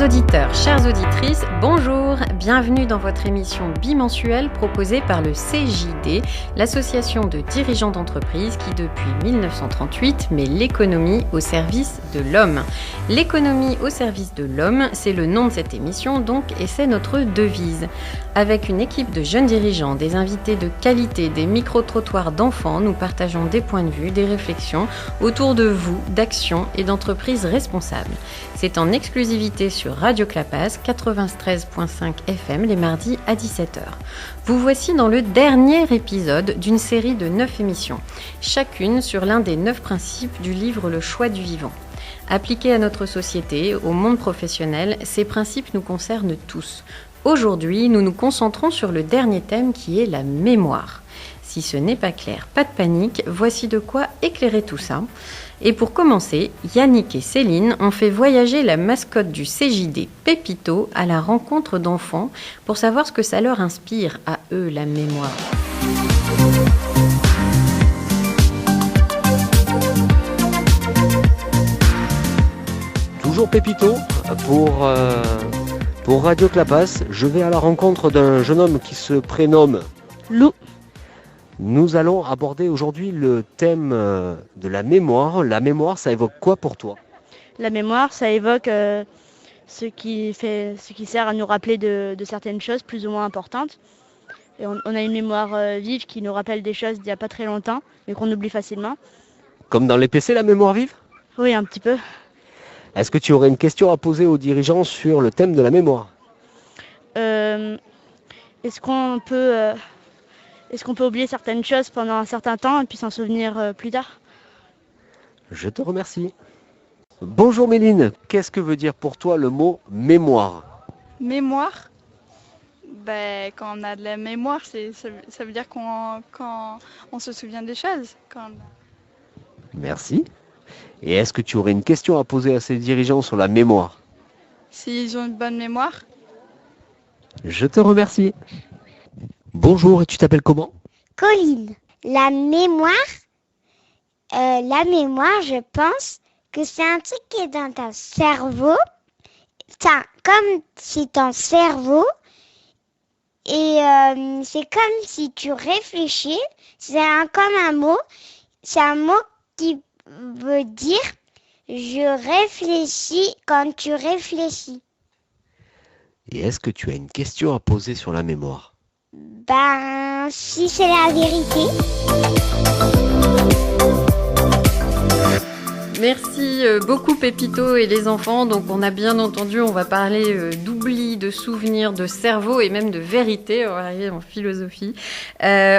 Chers auditeurs, chères auditrices, bonjour, bienvenue dans votre émission bimensuelle proposée par le CJD, l'association de dirigeants d'entreprise qui depuis 1938 met l'économie au service de l'homme. L'économie au service de l'homme, c'est le nom de cette émission donc et c'est notre devise. Avec une équipe de jeunes dirigeants, des invités de qualité, des micro-trottoirs d'enfants, nous partageons des points de vue, des réflexions autour de vous, d'actions et d'entreprises responsables. C'est en exclusivité sur Radio Clapas 93.5 FM les mardis à 17h. Vous voici dans le dernier épisode d'une série de 9 émissions, chacune sur l'un des 9 principes du livre Le choix du vivant. Appliqués à notre société, au monde professionnel, ces principes nous concernent tous. Aujourd'hui, nous nous concentrons sur le dernier thème qui est la mémoire. Si ce n'est pas clair, pas de panique, voici de quoi éclairer tout ça. Et pour commencer, Yannick et Céline ont fait voyager la mascotte du CJD, Pépito, à la rencontre d'enfants pour savoir ce que ça leur inspire à eux, la mémoire. Toujours Pépito pour Radio Clapas. Je vais à la rencontre d'un jeune homme qui se prénomme Lou. Nous allons aborder aujourd'hui le thème de la mémoire. La mémoire, ça évoque quoi pour toi ? La mémoire, ça évoque ce qui sert à nous rappeler de certaines choses plus ou moins importantes. Et on a une mémoire vive qui nous rappelle des choses d'il n'y a pas très longtemps, mais qu'on oublie facilement. Comme dans les PC, la mémoire vive ? Oui, un petit peu. Est-ce que tu aurais une question à poser aux dirigeants sur le thème de la mémoire ? Est-ce qu'on peut oublier certaines choses pendant un certain temps et puis s'en souvenir plus tard ? Je te remercie. Bonjour Méline, qu'est-ce que veut dire pour toi le mot mémoire ? Mémoire, quand on a de la mémoire, ça veut dire quand on se souvient des choses. Merci. Et est-ce que tu aurais une question à poser à ces dirigeants sur la mémoire ? S'ils ont une bonne mémoire. Je te remercie. Bonjour, et tu t'appelles comment ? Colline. La mémoire, je pense que c'est un truc qui est dans ton cerveau. Comme si ton cerveau, et c'est comme si tu réfléchis. Comme un mot. C'est un mot qui veut dire je réfléchis quand tu réfléchis. Et est-ce que tu as une question à poser sur la mémoire ? Si c'est la vérité. Merci beaucoup Pépito et les enfants. Donc on a bien entendu, on va parler d'oubli, de souvenirs, de cerveau et même de vérité. On va arriver en philosophie.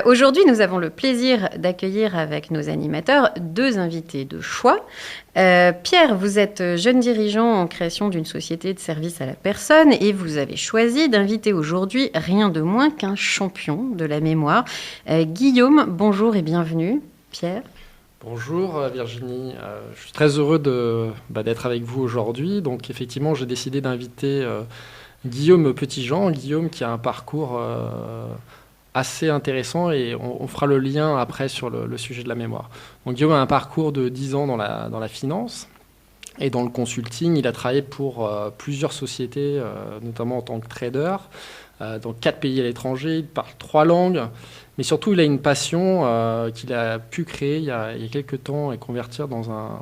Aujourd'hui, nous avons le plaisir d'accueillir avec nos animateurs 2 invités de choix. Pierre, vous êtes jeune dirigeant en création d'une société de service à la personne et vous avez choisi d'inviter aujourd'hui rien de moins qu'un champion de la mémoire. Guillaume, bonjour et bienvenue. Pierre. Bonjour Virginie, je suis très heureux d'être avec vous aujourd'hui. Donc effectivement, j'ai décidé d'inviter Guillaume Petitjean. Guillaume qui a un parcours assez intéressant et on fera le lien après sur le sujet de la mémoire. Donc Guillaume a un parcours de 10 ans dans la finance et dans le consulting. Il a travaillé pour plusieurs sociétés, notamment en tant que trader, dans 4 pays à l'étranger. Il parle 3 langues. Mais surtout, il a une passion qu'il a pu créer il y a quelques temps et convertir dans un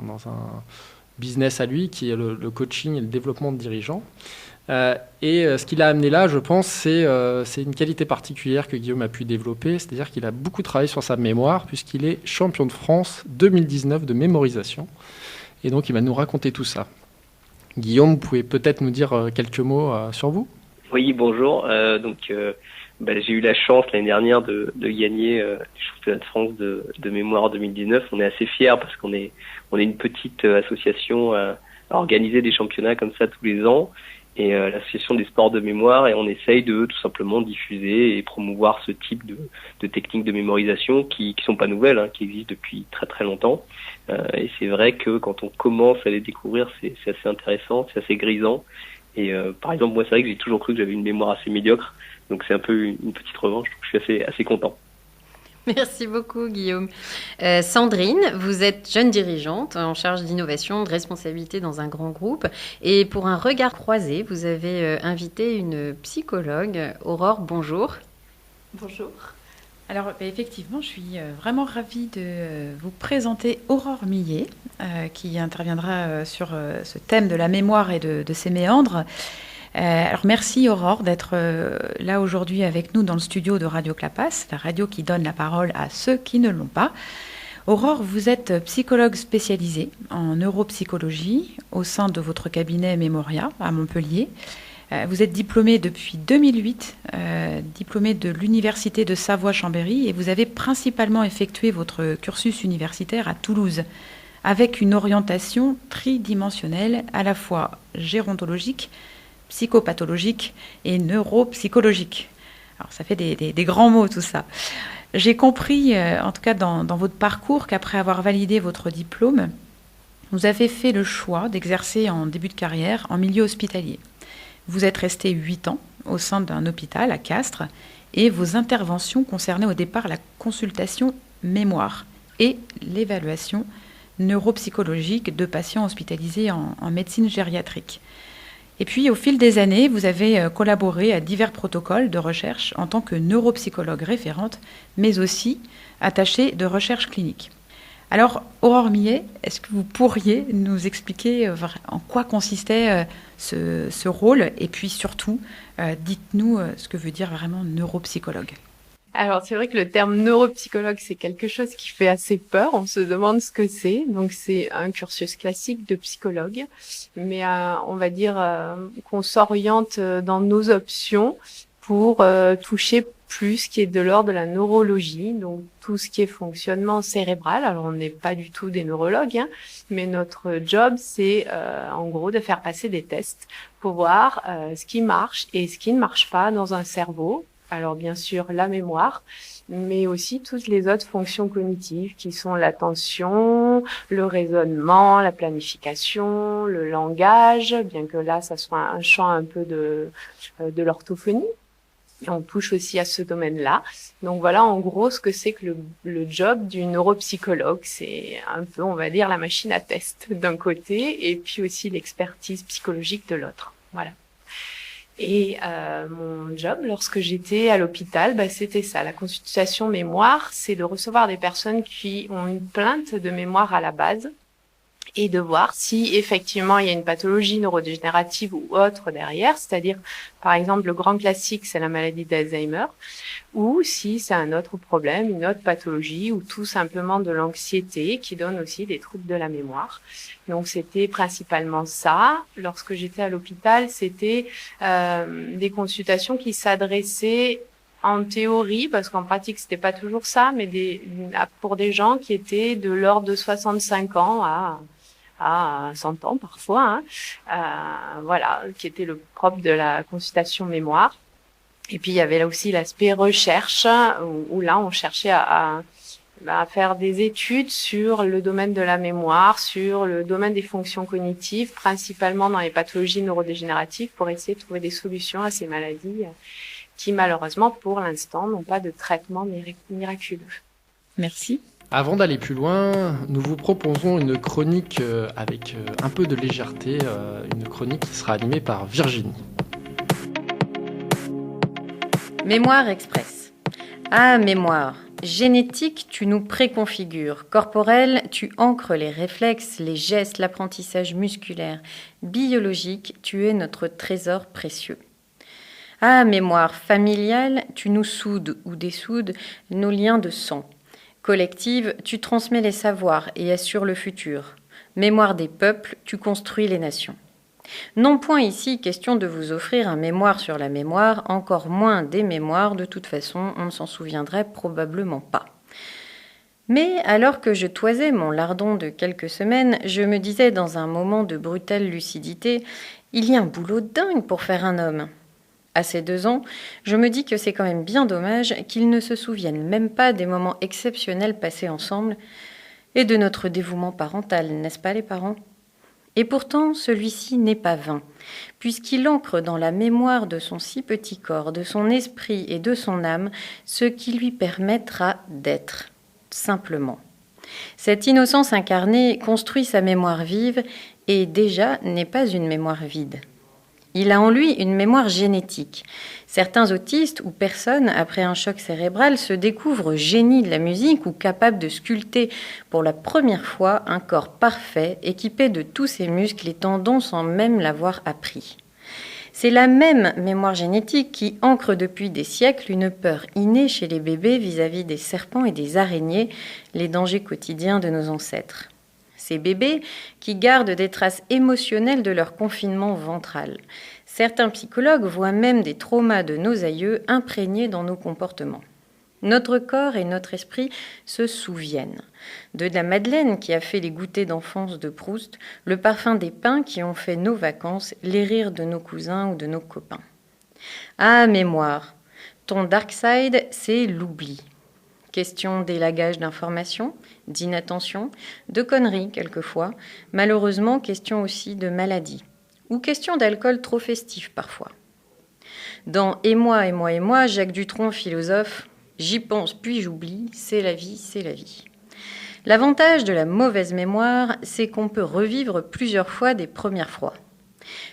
business à lui, qui est le coaching et le développement de dirigeants. Ce qu'il a amené là, je pense, c'est une qualité particulière que Guillaume a pu développer, c'est-à-dire qu'il a beaucoup travaillé sur sa mémoire, puisqu'il est champion de France 2019 de mémorisation. Et donc, il va nous raconter tout ça. Guillaume, vous pouvez peut-être nous dire quelques mots sur vous ? Oui, bonjour. J'ai eu la chance l'année dernière de gagner le championnat de France de mémoire 2019. On est assez fiers parce qu'on est une petite association à organiser des championnats comme ça tous les ans. Et l'association des sports de mémoire, et on essaye de tout simplement diffuser et promouvoir ce type de techniques de mémorisation qui sont pas nouvelles, qui existent depuis très très longtemps. Et c'est vrai que quand on commence à les découvrir, c'est assez intéressant, c'est assez grisant. Et par exemple, moi c'est vrai que j'ai toujours cru que j'avais une mémoire assez médiocre. Donc c'est un peu une petite revanche, je suis assez content. Merci beaucoup, Guillaume. Sandrine, vous êtes jeune dirigeante en charge d'innovation, de responsabilité dans un grand groupe. Et pour un regard croisé, vous avez invité une psychologue. Aurore, bonjour. Bonjour. Alors, effectivement, je suis vraiment ravie de vous présenter Aurore Millet, qui interviendra sur ce thème de la mémoire et de ses méandres. Alors merci Aurore d'être là aujourd'hui avec nous dans le studio de Radio Clapas, la radio qui donne la parole à ceux qui ne l'ont pas. Aurore, vous êtes psychologue spécialisée en neuropsychologie au sein de votre cabinet Memoria à Montpellier. Vous êtes diplômée depuis 2008, diplômée de l'Université de Savoie-Chambéry, et vous avez principalement effectué votre cursus universitaire à Toulouse, avec une orientation tridimensionnelle à la fois gérontologique, psychopathologique et neuropsychologique. Alors ça fait des grands mots tout ça. J'ai compris, en tout cas dans votre parcours, qu'après avoir validé votre diplôme, vous avez fait le choix d'exercer en début de carrière en milieu hospitalier. Vous êtes resté 8 ans au sein d'un hôpital à Castres et vos interventions concernaient au départ la consultation mémoire et l'évaluation neuropsychologique de patients hospitalisés en médecine gériatrique. Et puis, au fil des années, vous avez collaboré à divers protocoles de recherche en tant que neuropsychologue référente, mais aussi attachée de recherche clinique. Alors, Aurore Millet, est-ce que vous pourriez nous expliquer en quoi consistait ce rôle? Et puis surtout, dites-nous ce que veut dire vraiment neuropsychologue. Alors, c'est vrai que le terme neuropsychologue, c'est quelque chose qui fait assez peur. On se demande ce que c'est. Donc, c'est un cursus classique de psychologue. Mais on va dire qu'on s'oriente dans nos options pour toucher plus ce qui est de l'ordre de la neurologie, donc tout ce qui est fonctionnement cérébral. Alors, on n'est pas du tout des neurologues, hein, mais notre job, c'est en gros de faire passer des tests pour voir ce qui marche et ce qui ne marche pas dans un cerveau. Alors bien sûr la mémoire, mais aussi toutes les autres fonctions cognitives qui sont l'attention, le raisonnement, la planification, le langage, bien que là ça soit un champ un peu de l'orthophonie. On touche aussi à ce domaine-là. Donc voilà en gros ce que c'est que le job du neuropsychologue. C'est un peu, on va dire, la machine à test d'un côté et puis aussi l'expertise psychologique de l'autre. Voilà. Et mon job, lorsque j'étais à l'hôpital, c'était ça. La consultation mémoire, c'est de recevoir des personnes qui ont une plainte de mémoire à la base et de voir si effectivement il y a une pathologie neurodégénérative ou autre derrière, c'est-à-dire par exemple le grand classique c'est la maladie d'Alzheimer, ou si c'est un autre problème, une autre pathologie ou tout simplement de l'anxiété qui donne aussi des troubles de la mémoire. Donc c'était principalement ça. Lorsque j'étais à l'hôpital, c'était des consultations qui s'adressaient en théorie, parce qu'en pratique c'était pas toujours ça, mais pour des gens qui étaient de l'ordre de 65 ans à 100 ans parfois, voilà, qui était le propre de la consultation mémoire. Et puis il y avait là aussi l'aspect recherche, où là on cherchait à faire des études sur le domaine de la mémoire, sur le domaine des fonctions cognitives, principalement dans les pathologies neurodégénératives, pour essayer de trouver des solutions à ces maladies qui malheureusement pour l'instant n'ont pas de traitement miraculeux. Merci. Avant d'aller plus loin, nous vous proposons une chronique avec un peu de légèreté, une chronique qui sera animée par Virginie. Mémoire Express. Ah, mémoire. Génétique, tu nous préconfigures. Corporel, tu ancres les réflexes, les gestes, l'apprentissage musculaire. Biologique, tu es notre trésor précieux. Ah, mémoire familiale, tu nous soudes ou dessoudes nos liens de sang. Collective, tu transmets les savoirs et assures le futur. Mémoire des peuples, tu construis les nations. Non point ici question de vous offrir un mémoire sur la mémoire, encore moins des mémoires, de toute façon on ne s'en souviendrait probablement pas. Mais alors que je toisais mon lardon de quelques semaines, je me disais dans un moment de brutale lucidité, il y a un boulot dingue pour faire un homme. À ces 2 ans, je me dis que c'est quand même bien dommage qu'ils ne se souviennent même pas des moments exceptionnels passés ensemble et de notre dévouement parental, n'est-ce pas les parents ? Et pourtant, celui-ci n'est pas vain, puisqu'il ancre dans la mémoire de son si petit corps, de son esprit et de son âme, ce qui lui permettra d'être, simplement. Cette innocence incarnée construit sa mémoire vive et déjà n'est pas une mémoire vide. Il a en lui une mémoire génétique. Certains autistes ou personnes, après un choc cérébral, se découvrent génies de la musique ou capables de sculpter pour la première fois un corps parfait, équipé de tous ses muscles et tendons sans même l'avoir appris. C'est la même mémoire génétique qui ancre depuis des siècles une peur innée chez les bébés vis-à-vis des serpents et des araignées, les dangers quotidiens de nos ancêtres. Ces bébés qui gardent des traces émotionnelles de leur confinement ventral. Certains psychologues voient même des traumas de nos aïeux imprégnés dans nos comportements. Notre corps et notre esprit se souviennent. De la madeleine qui a fait les goûters d'enfance de Proust, le parfum des pains qui ont fait nos vacances, les rires de nos cousins ou de nos copains. Ah, mémoire, ton dark side, c'est l'oubli. Question d'élagage d'informations, d'inattention, de conneries quelquefois, malheureusement question aussi de maladie, ou question d'alcool trop festif parfois. Dans « Et moi, et moi, et moi », Jacques Dutronc, philosophe, « J'y pense puis j'oublie, c'est la vie, c'est la vie ». L'avantage de la mauvaise mémoire, c'est qu'on peut revivre plusieurs fois des premières fois.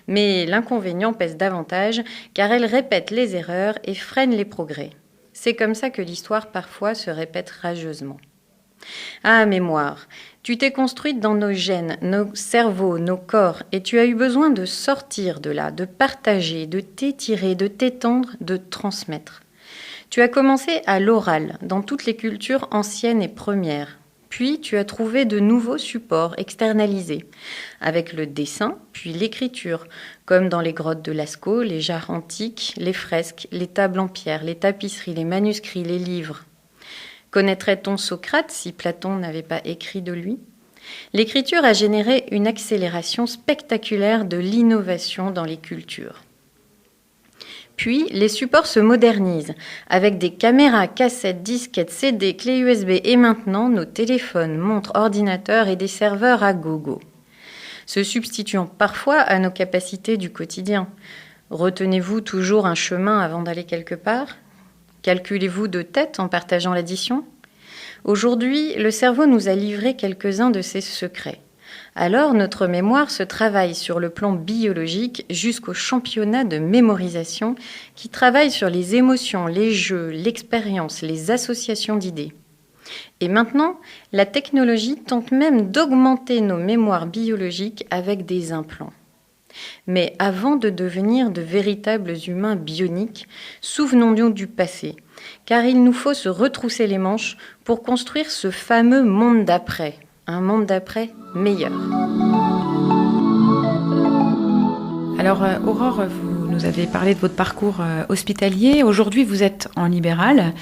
Mais l'inconvénient pèse davantage, car elle répète les erreurs et freine les progrès. C'est comme ça que l'histoire parfois se répète rageusement. Ah, mémoire, tu t'es construite dans nos gènes, nos cerveaux, nos corps, et tu as eu besoin de sortir de là, de partager, de t'étirer, de t'étendre, de transmettre. Tu as commencé à l'oral, dans toutes les cultures anciennes et premières. Puis tu as trouvé de nouveaux supports externalisés, avec le dessin, puis l'écriture, comme dans les grottes de Lascaux, les jarres antiques, les fresques, les tables en pierre, les tapisseries, les manuscrits, les livres. Connaîtrait-on Socrate si Platon n'avait pas écrit de lui ? L'écriture a généré une accélération spectaculaire de l'innovation dans les cultures. Puis, les supports se modernisent, avec des caméras, cassettes, disquettes, CD, clés USB et maintenant nos téléphones, montres, ordinateurs et des serveurs à gogo. Se substituant parfois à nos capacités du quotidien. Retenez-vous toujours un chemin avant d'aller quelque part ? Calculez-vous de tête en partageant l'addition ? Aujourd'hui, le cerveau nous a livré quelques-uns de ses secrets. Alors, notre mémoire se travaille sur le plan biologique jusqu'au championnat de mémorisation qui travaille sur les émotions, les jeux, l'expérience, les associations d'idées. Et maintenant, la technologie tente même d'augmenter nos mémoires biologiques avec des implants. Mais avant de devenir de véritables humains bioniques, souvenons-nous du passé, car il nous faut se retrousser les manches pour construire ce fameux monde d'après. Un monde d'après meilleur. Alors, Aurore, vous nous avez parlé de votre parcours hospitalier. Aujourd'hui, vous êtes en libéral.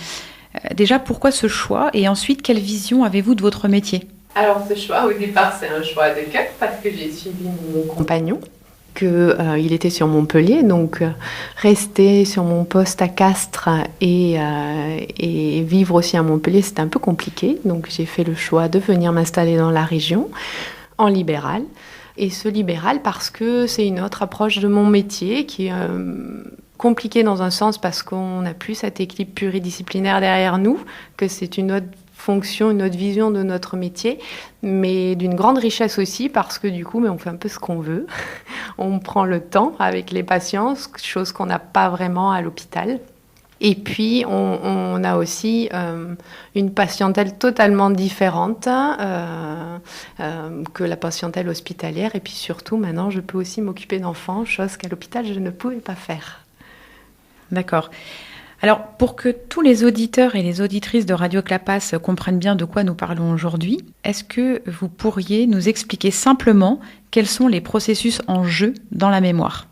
Déjà, pourquoi ce choix ? Et ensuite, quelle vision avez-vous de votre métier ? Alors, ce choix, au départ, c'est un choix de cœur parce que j'ai suivi mon compagnon. Il était sur Montpellier, donc rester sur mon poste à Castres et vivre aussi à Montpellier, c'était un peu compliqué. Donc j'ai fait le choix de venir m'installer dans la région, en libéral. Et ce libéral parce que c'est une autre approche de mon métier qui est compliquée dans un sens parce qu'on n'a plus cette équipe pluridisciplinaire derrière nous, que c'est une autre fonction, une autre vision de notre métier, mais d'une grande richesse aussi parce que du coup, on fait un peu ce qu'on veut. On prend le temps avec les patients, chose qu'on n'a pas vraiment à l'hôpital. Et puis, on a aussi une patientèle totalement différente que la patientèle hospitalière. Et puis surtout, maintenant, je peux aussi m'occuper d'enfants, chose qu'à l'hôpital, je ne pouvais pas faire. D'accord. Alors, pour que tous les auditeurs et les auditrices de Radio Clapas comprennent bien de quoi nous parlons aujourd'hui, est-ce que vous pourriez nous expliquer simplement quels sont les processus en jeu dans la mémoire ?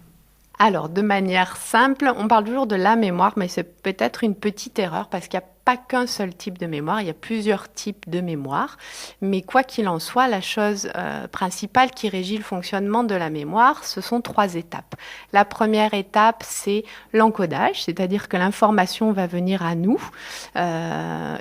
Alors, de manière simple, on parle toujours de la mémoire, mais c'est peut-être une petite erreur parce qu'il y a pas qu'un seul type de mémoire, il y a plusieurs types de mémoire. Mais quoi qu'il en soit, la chose principale qui régit le fonctionnement de la mémoire, ce sont 3 étapes. La première étape, c'est l'encodage, c'est-à-dire que l'information va venir à nous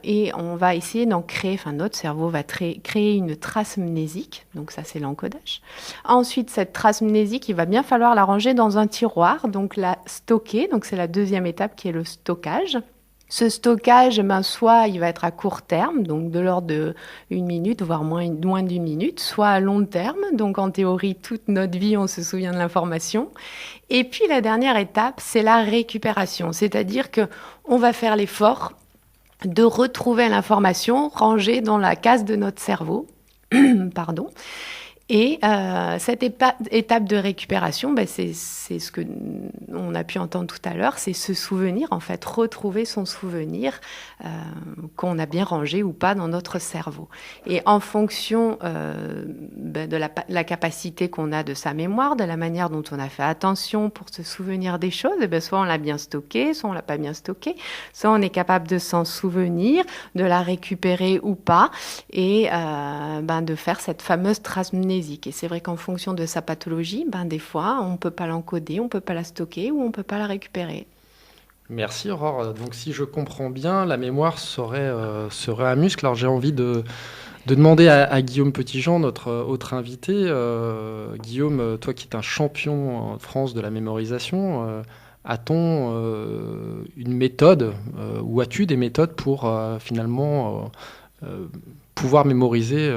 et on va essayer d'en créer, notre cerveau va créer une trace mnésique, donc ça c'est l'encodage. Ensuite, cette trace mnésique, il va bien falloir la ranger dans un tiroir, donc la stocker, donc c'est la deuxième étape qui est le stockage. Ce stockage, soit il va être à court terme, donc de l'ordre d'1 minute, voire moins d'1 minute, soit à long terme, donc en théorie, toute notre vie, on se souvient de l'information. Et puis la dernière étape, c'est la récupération, c'est-à-dire qu'on va faire l'effort de retrouver l'information rangée dans la case de notre cerveau. Pardon. Et cette étape de récupération, c'est ce que on a pu entendre tout à l'heure, c'est se souvenir, en fait, retrouver son souvenir qu'on a bien rangé ou pas dans notre cerveau. Et en fonction de la capacité qu'on a de sa mémoire, de la manière dont on a fait attention pour se souvenir des choses, soit on l'a bien stocké, soit on l'a pas bien stocké, soit on est capable de s'en souvenir, de la récupérer ou pas, et de faire cette fameuse trace mnésique. Et c'est vrai qu'en fonction de sa pathologie, des fois, on ne peut pas l'encoder, on ne peut pas la stocker ou on ne peut pas la récupérer. Merci Aurore. Donc si je comprends bien, la mémoire serait un muscle. Alors j'ai envie de demander à Guillaume Petitjean, notre autre invité. Guillaume, toi qui es un champion en France de la mémorisation, a-t-on une méthode ou as-tu des méthodes pour finalement pouvoir mémoriser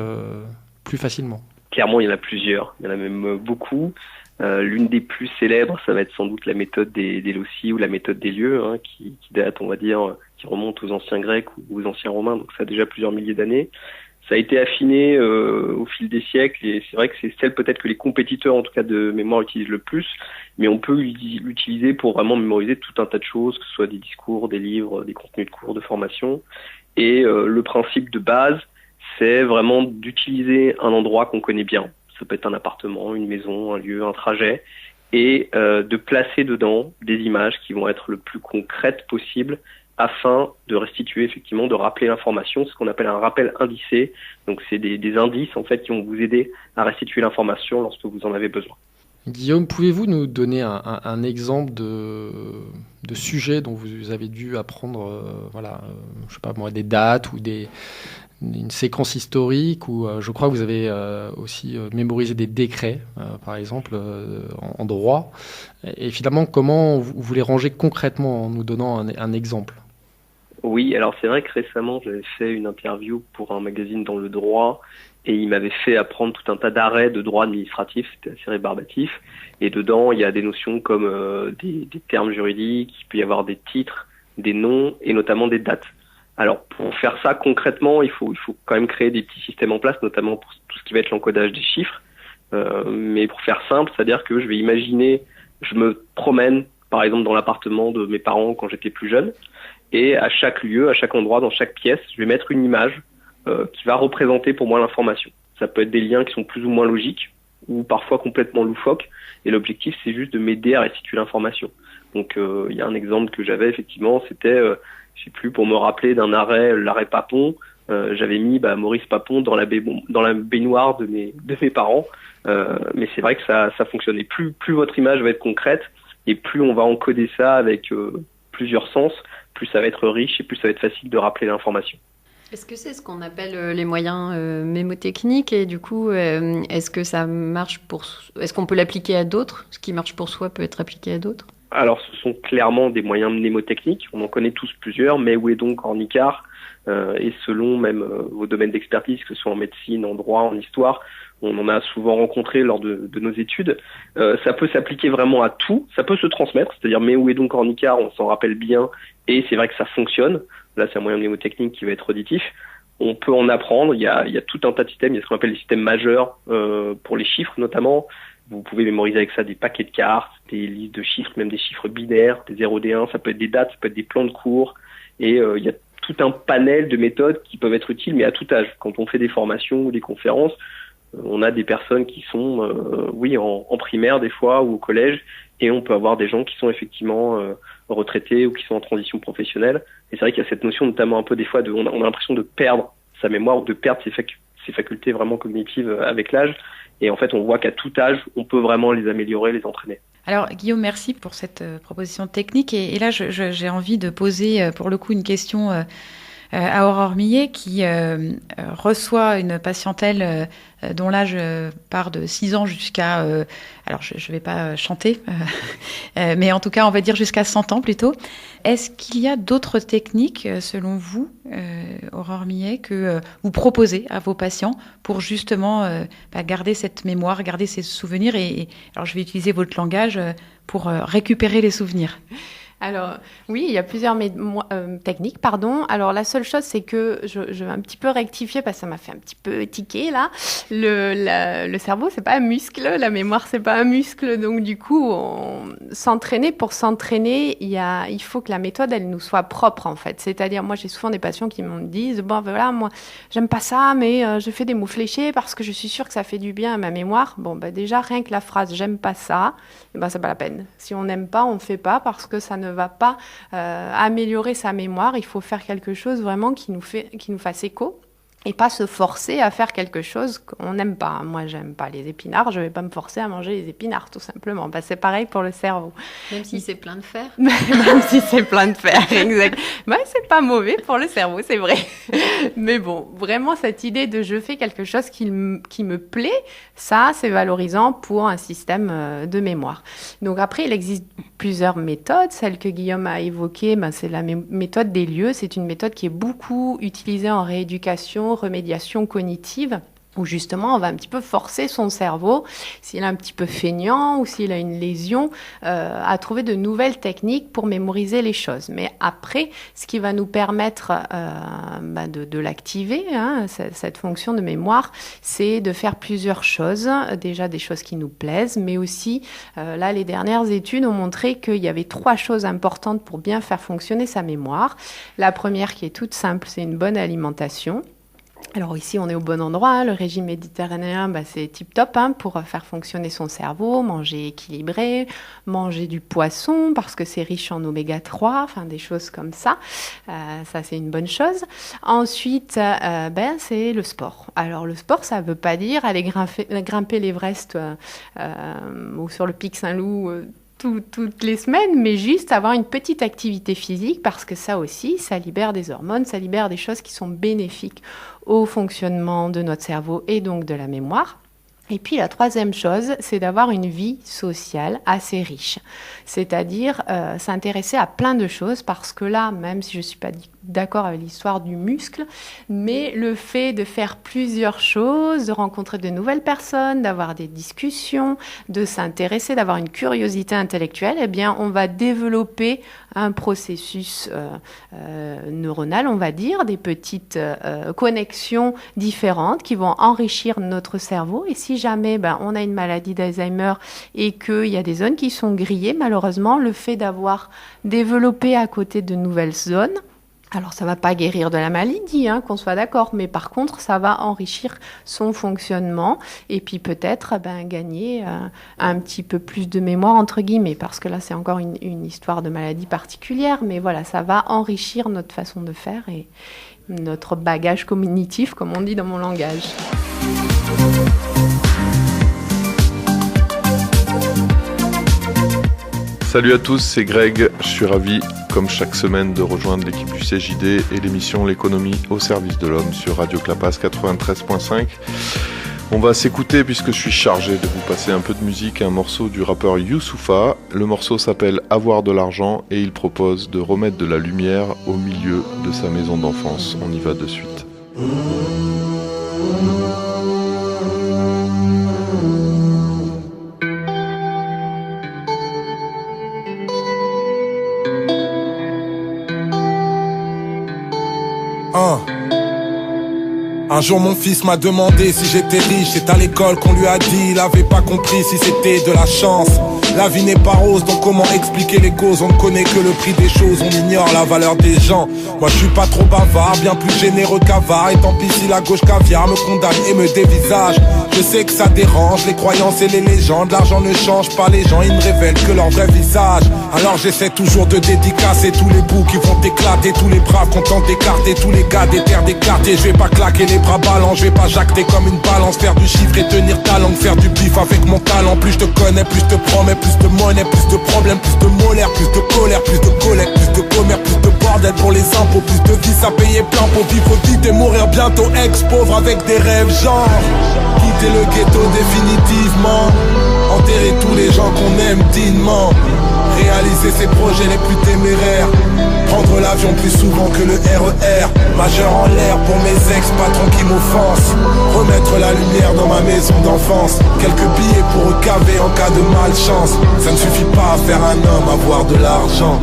plus facilement ? Clairement, il y en a plusieurs, il y en a même beaucoup. L'une des plus célèbres, ça va être sans doute la méthode des loci ou la méthode des lieux, qui date, on va dire, qui remonte aux anciens Grecs ou aux anciens Romains, donc ça a déjà plusieurs milliers d'années. Ça a été affiné au fil des siècles, et c'est vrai que c'est celle peut-être que les compétiteurs, en tout cas de mémoire, utilisent le plus, mais on peut l'utiliser pour vraiment mémoriser tout un tas de choses, que ce soit des discours, des livres, des contenus de cours, de formation. Et le principe de base, c'est vraiment d'utiliser un endroit qu'on connaît bien. Ça peut être un appartement, une maison, un lieu, un trajet, et de placer dedans des images qui vont être le plus concrètes possible afin de restituer, effectivement, de rappeler l'information, ce qu'on appelle un rappel indicé. Donc c'est des indices en fait qui vont vous aider à restituer l'information lorsque vous en avez besoin. Guillaume, pouvez-vous nous donner un exemple de sujet dont vous avez dû apprendre, je sais pas moi, des dates ou une séquence historique, ou je crois que vous avez aussi mémorisé des décrets, par exemple, en droit. Et finalement, comment vous les rangez concrètement en nous donnant un exemple ? Oui, alors c'est vrai que récemment, j'avais fait une interview pour un magazine dans le droit, et il m'avait fait apprendre tout un tas d'arrêts de droit administratif, c'était assez rébarbatif. Et dedans, il y a des notions comme des termes juridiques, il peut y avoir des titres, des noms, et notamment des dates. Alors, pour faire ça concrètement, il faut quand même créer des petits systèmes en place, notamment pour tout ce qui va être l'encodage des chiffres. Mais pour faire simple, c'est-à-dire que je vais imaginer, je me promène, par exemple, dans l'appartement de mes parents quand j'étais plus jeune, et à chaque lieu, à chaque endroit, dans chaque pièce, je vais mettre une image qui va représenter pour moi l'information. Ça peut être des liens qui sont plus ou moins logiques, ou parfois complètement loufoques, et l'objectif, c'est juste de m'aider à restituer l'information. Donc, il y a un exemple que j'avais, effectivement, c'était... je sais plus, pour me rappeler d'un arrêt, l'arrêt Papon, j'avais mis Maurice Papon dans la baignoire de mes parents, mais c'est vrai que ça fonctionne. Et plus votre image va être concrète, et plus on va encoder ça avec plusieurs sens, plus ça va être riche et plus ça va être facile de rappeler l'information. Est-ce que c'est ce qu'on appelle les moyens mémotechniques, et du coup, est-ce que ça marche est-ce qu'on peut l'appliquer à d'autres ? Ce qui marche pour soi peut être appliqué à d'autres ? Alors, ce sont clairement des moyens mnémotechniques. On en connaît tous plusieurs, mais où est donc Ornicart et selon même vos domaines d'expertise, que ce soit en médecine, en droit, en histoire, on en a souvent rencontré lors de nos études. Ça peut s'appliquer vraiment à tout. Ça peut se transmettre, c'est-à-dire mais où est donc Ornicart, on s'en rappelle bien, et c'est vrai que ça fonctionne. Là, c'est un moyen mnémotechnique qui va être auditif. On peut en apprendre. Il y a tout un tas de systèmes. Il y a ce qu'on appelle les systèmes majeurs pour les chiffres notamment. Vous pouvez mémoriser avec ça des paquets de cartes, des listes de chiffres, même des chiffres binaires, des 0, des 1, ça peut être des dates, ça peut être des plans de cours. Et il y a tout un panel de méthodes qui peuvent être utiles, mais à tout âge. Quand on fait des formations ou des conférences, on a des personnes qui sont, en primaire des fois ou au collège, et on peut avoir des gens qui sont effectivement retraités ou qui sont en transition professionnelle. Et c'est vrai qu'il y a cette notion notamment un peu des fois on a l'impression de perdre sa mémoire ou de perdre ses facultés vraiment cognitives avec l'âge. Et en fait, on voit qu'à tout âge, on peut vraiment les améliorer, les entraîner. Alors Guillaume, merci pour cette proposition technique. Et là, j'ai envie de poser pour le coup une question à Aurore Millet qui reçoit une patientèle dont l'âge part de 6 ans jusqu'à... alors, je ne vais pas chanter, mais en tout cas, on va dire jusqu'à 100 ans plutôt. Est-ce qu'il y a d'autres techniques, selon vous, Aurore Millet, que vous proposez à vos patients pour justement garder cette mémoire, garder ces souvenirs et alors, je vais utiliser votre langage pour récupérer les souvenirs. Alors, oui, il y a plusieurs techniques, pardon. Alors, la seule chose, c'est que je vais un petit peu rectifier parce que ça m'a fait un petit peu tiquer, là. Le cerveau, c'est pas un muscle. La mémoire, c'est pas un muscle. Donc, du coup, s'entraîner, il faut que la méthode, elle nous soit propre, en fait. C'est-à-dire, moi, j'ai souvent des patients qui me disent, bon, voilà, moi, j'aime pas ça, mais je fais des mots fléchés parce que je suis sûre que ça fait du bien à ma mémoire. Bon, déjà, rien que la phrase, j'aime pas ça, c'est pas la peine. Si on n'aime pas, on fait pas parce que ça ne va pas améliorer sa mémoire. Il faut faire quelque chose vraiment qui nous fasse écho et pas se forcer à faire quelque chose qu'on n'aime pas. Moi, j'aime pas les épinards, je vais pas me forcer à manger les épinards, tout simplement. C'est pareil pour le cerveau. Même si c'est plein de fer. Même si c'est plein de fer, exact. C'est pas mauvais pour le cerveau, c'est vrai. Mais bon, vraiment, cette idée de je fais quelque chose qui me plaît, ça, c'est valorisant pour un système de mémoire. Donc après, il existe plusieurs méthodes. Celle que Guillaume a évoquée, c'est la méthode des lieux. C'est une méthode qui est beaucoup utilisée en rééducation, remédiation cognitive, où justement on va un petit peu forcer son cerveau, s'il est un petit peu feignant ou s'il a une lésion, à trouver de nouvelles techniques pour mémoriser les choses. Mais après, ce qui va nous permettre de l'activer, cette fonction de mémoire, c'est de faire plusieurs choses. Déjà des choses qui nous plaisent, mais aussi, là, les dernières études ont montré qu'il y avait 3 choses importantes pour bien faire fonctionner sa mémoire. La première, qui est toute simple, c'est une bonne alimentation. Alors ici, on est au bon endroit. Le régime méditerranéen, c'est tip-top pour faire fonctionner son cerveau, manger équilibré, manger du poisson parce que c'est riche en oméga 3, des choses comme ça. Ça, c'est une bonne chose. Ensuite, c'est le sport. Alors le sport, ça ne veut pas dire aller grimper l'Everest ou sur le Pic Saint-Loup toutes les semaines, mais juste avoir une petite activité physique parce que ça aussi, ça libère des hormones, ça libère des choses qui sont bénéfiques au fonctionnement de notre cerveau et donc de la mémoire. Et puis la troisième chose, c'est d'avoir une vie sociale assez riche, c'est-à-dire s'intéresser à plein de choses parce que là, même si je ne suis pas d'accord avec l'histoire du muscle, mais le fait de faire plusieurs choses, de rencontrer de nouvelles personnes, d'avoir des discussions, de s'intéresser, d'avoir une curiosité intellectuelle, on va développer un processus neuronal, on va dire, des petites connexions différentes qui vont enrichir notre cerveau. Et si jamais on a une maladie d'Alzheimer et qu'il y a des zones qui sont grillées, malheureusement, le fait d'avoir développé à côté de nouvelles zones, alors ça ne va pas guérir de la maladie, qu'on soit d'accord, mais par contre, ça va enrichir son fonctionnement et puis peut-être gagner un petit peu plus de mémoire, entre guillemets, parce que là, c'est encore une histoire de maladie particulière, mais voilà, ça va enrichir notre façon de faire et notre bagage cognitif, comme on dit dans mon langage. Salut à tous, c'est Greg. Je suis ravi, comme chaque semaine, de rejoindre l'équipe du CJD et l'émission L'économie au service de l'homme sur Radio Clapas 93.5. On va s'écouter, puisque je suis chargé de vous passer un peu de musique, un morceau du rappeur Youssoupha. Le morceau s'appelle « Avoir de l'argent » et il propose de remettre de la lumière au milieu de sa maison d'enfance. On y va de suite. Un jour mon fils m'a demandé si j'étais riche. C'est à l'école qu'on lui a dit, il avait pas compris si c'était de la chance. La vie n'est pas rose, donc comment expliquer les causes? On ne connaît que le prix des choses, on ignore la valeur des gens. Moi je suis pas trop bavard, bien plus généreux qu'avare. Et tant pis si la gauche caviar me condamne et me dévisage. Je sais que ça dérange, les croyances et les légendes. L'argent ne change pas les gens, ils ne révèlent que leur vrai visage. Alors j'essaie toujours de dédicacer tous les bouts qui vont éclater, tous les braves contents d'écarter, tous les gars des terres des quartiers. Je vais pas claquer les bras ballants, je vais pas jacter comme une balance. Faire du chiffre et tenir ta langue, faire du bif avec mon talent. Plus je te connais, plus je te promets, plus de monnaie, plus de problèmes, plus de molaire, plus de colère, plus de collecte, plus de commerce, plus de bordel pour les impôts, plus de vices à payer plein pour vivre vite et mourir bientôt ex-pauvre avec des rêves genre quitter le ghetto définitivement, enterrer tous les gens qu'on aime dignement, réaliser ses projets les plus téméraires, prendre l'avion plus souvent que le RER, majeur en l'air pour mes ex-patrons qui m'offensent, remettre la lumière dans ma maison d'enfance, quelques billets pour recaver en cas de malchance. Ça ne suffit pas à faire un homme, avoir de l'argent.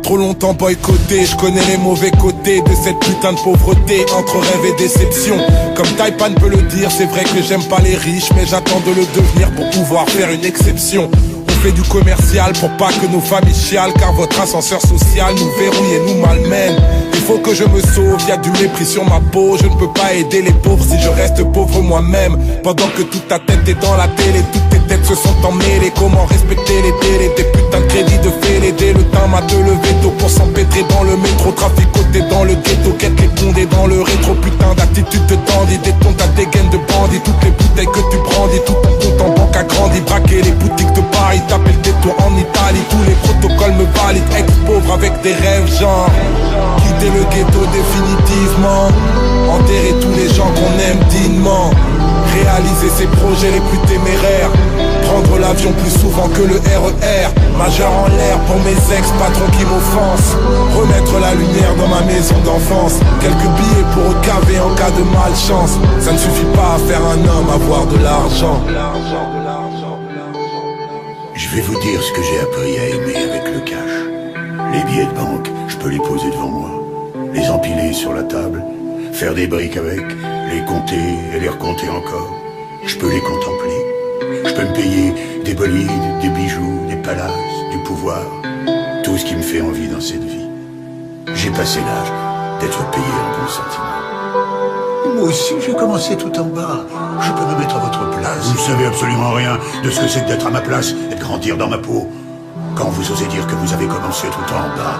Trop longtemps boycotté, je connais les mauvais côtés de cette putain de pauvreté, entre rêve et déception. Comme Taipan peut le dire, c'est vrai que j'aime pas les riches, mais j'attends de le devenir pour pouvoir faire une exception. On fait du commercial pour pas que nos familles chialent, car votre ascenseur social nous verrouille et nous malmène. Il faut que je me sauve, y a du mépris sur ma peau. Je ne peux pas aider les pauvres si je reste pauvre moi-même. Pendant que toute ta tête est dans la télé, toutes tes têtes se sont emmêlées. Comment respecter les délais, des putains de crédits de fêlés. Dès le temps m'a de lever tôt pour s'empêtrer dans le métro. Traficoté dans le ghetto, quête les condés dans le rétro. Putain d'attitude de dandy, détonne ta dégaine de bandit. Toutes les bouteilles que tu brandis, tout ton compte en banque a grandi. Braquer les boutiques de Paris, taper le détour en Italie. Tous les protocoles me valident, ex-pauvre avec des rêves genre quitter le ghetto définitivement, enterrer tous les gens qu'on aime dignement, réaliser ses projets les plus téméraires, prendre l'avion plus souvent que le RER, majeur en l'air pour mes ex-patrons qui m'offensent, remettre la lumière dans ma maison d'enfance, quelques billets pour recaver en cas de malchance. Ça ne suffit pas à faire un homme, avoir de l'argent. Je vais vous dire ce que j'ai appris à aimer avec le cash. Les billets de banque, je peux les poser devant moi, les empiler sur la table, faire des briques avec, les compter et les recompter encore. Je peux les contempler. Je peux me payer des bolides, des bijoux, des palaces, du pouvoir, tout ce qui me fait envie dans cette vie. J'ai passé l'âge d'être payé en bons sentiments. Moi aussi, j'ai commencé tout en bas. Je peux me mettre à votre place. Vous ne savez absolument rien de ce que c'est d'être à ma place et de grandir dans ma peau. Quand vous osez dire que vous avez commencé tout en bas,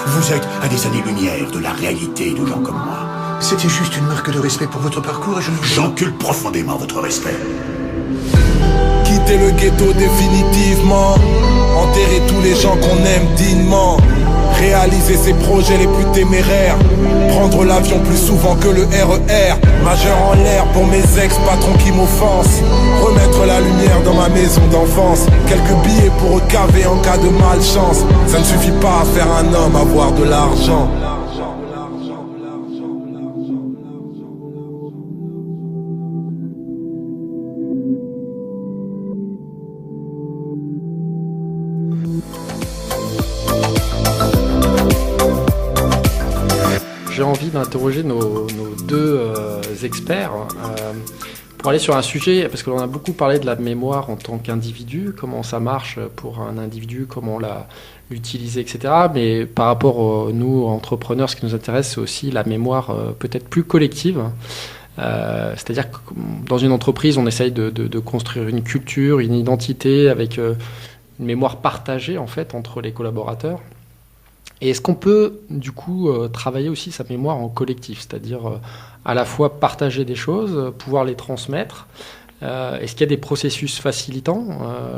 vous êtes à des années-lumière de la réalité de gens comme moi. C'était juste une marque de respect pour votre parcours et j'encule profondément votre respect. Quitter le ghetto définitivement, enterrer tous les gens qu'on aime dignement, réaliser ses projets les plus téméraires, prendre l'avion plus souvent que le RER, majeur en l'air pour mes ex-patrons qui m'offensent, remettre la lumière dans ma maison d'enfance, quelques billets pour recaver en cas de malchance. Ça ne suffit pas à faire un homme, avoir de l'argent. J'ai envie d'interroger nos deux experts pour aller sur un sujet, parce qu'on a beaucoup parlé de la mémoire en tant qu'individu, comment ça marche pour un individu, comment l'utiliser, etc. Mais par rapport nous, entrepreneurs, ce qui nous intéresse, c'est aussi la mémoire peut-être plus collective. C'est-à-dire que dans une entreprise, on essaye de construire une culture, une identité avec une mémoire partagée en fait entre les collaborateurs. Et est-ce qu'on peut, du coup, travailler aussi sa mémoire en collectif, c'est-à-dire à la fois partager des choses, pouvoir les transmettre. Est-ce qu'il y a des processus facilitants ?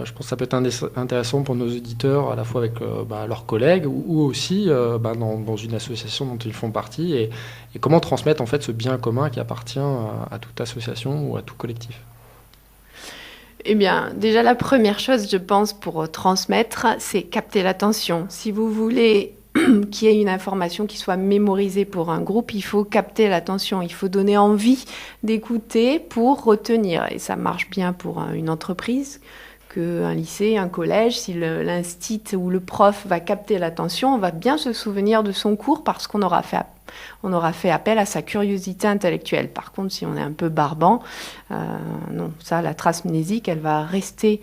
Je pense que ça peut être intéressant pour nos auditeurs, à la fois avec leurs collègues ou aussi dans une association dont ils font partie. Et comment transmettre en fait ce bien commun qui appartient à toute association ou à tout collectif ? Eh bien, déjà, la première chose, je pense, pour transmettre, c'est capter l'attention. Si vous voulez qu'il y ait une information qui soit mémorisée pour un groupe, il faut capter l'attention, il faut donner envie d'écouter pour retenir. Et ça marche bien pour une entreprise qu'un lycée, un collège, si l'instit ou le prof va capter l'attention, on va bien se souvenir de son cours parce qu'on aura fait appel à sa curiosité intellectuelle. Par contre, si on est un peu barbant, non, ça, la trace mnésique, elle va rester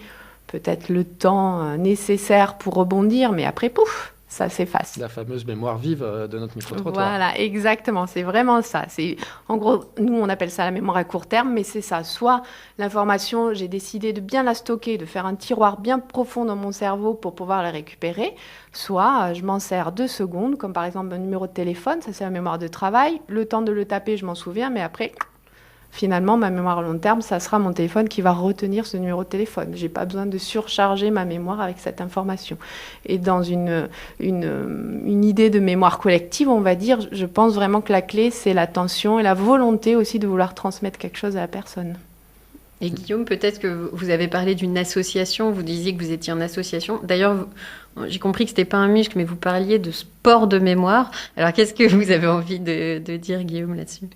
peut-être le temps nécessaire pour rebondir, mais après, pouf, ça s'efface. La fameuse mémoire vive de notre micro-trottoir. Voilà, exactement, c'est vraiment ça. En gros, nous, on appelle ça la mémoire à court terme, mais c'est ça. Soit l'information, j'ai décidé de bien la stocker, de faire un tiroir bien profond dans mon cerveau pour pouvoir la récupérer, soit je m'en sers 2 secondes, comme par exemple un numéro de téléphone, ça c'est la mémoire de travail. Le temps de le taper, je m'en souviens, mais après... Finalement, ma mémoire à long terme, ça sera mon téléphone qui va retenir ce numéro de téléphone. Je n'ai pas besoin de surcharger ma mémoire avec cette information. Et dans une idée de mémoire collective, on va dire, je pense vraiment que la clé, c'est l'attention et la volonté aussi de vouloir transmettre quelque chose à la personne. Et Guillaume, peut-être que vous avez parlé d'une association, vous disiez que vous étiez en association. D'ailleurs, j'ai compris que ce n'était pas un muscle, mais vous parliez de sport de mémoire. Alors, qu'est-ce que vous avez envie de dire, Guillaume, là-dessus ?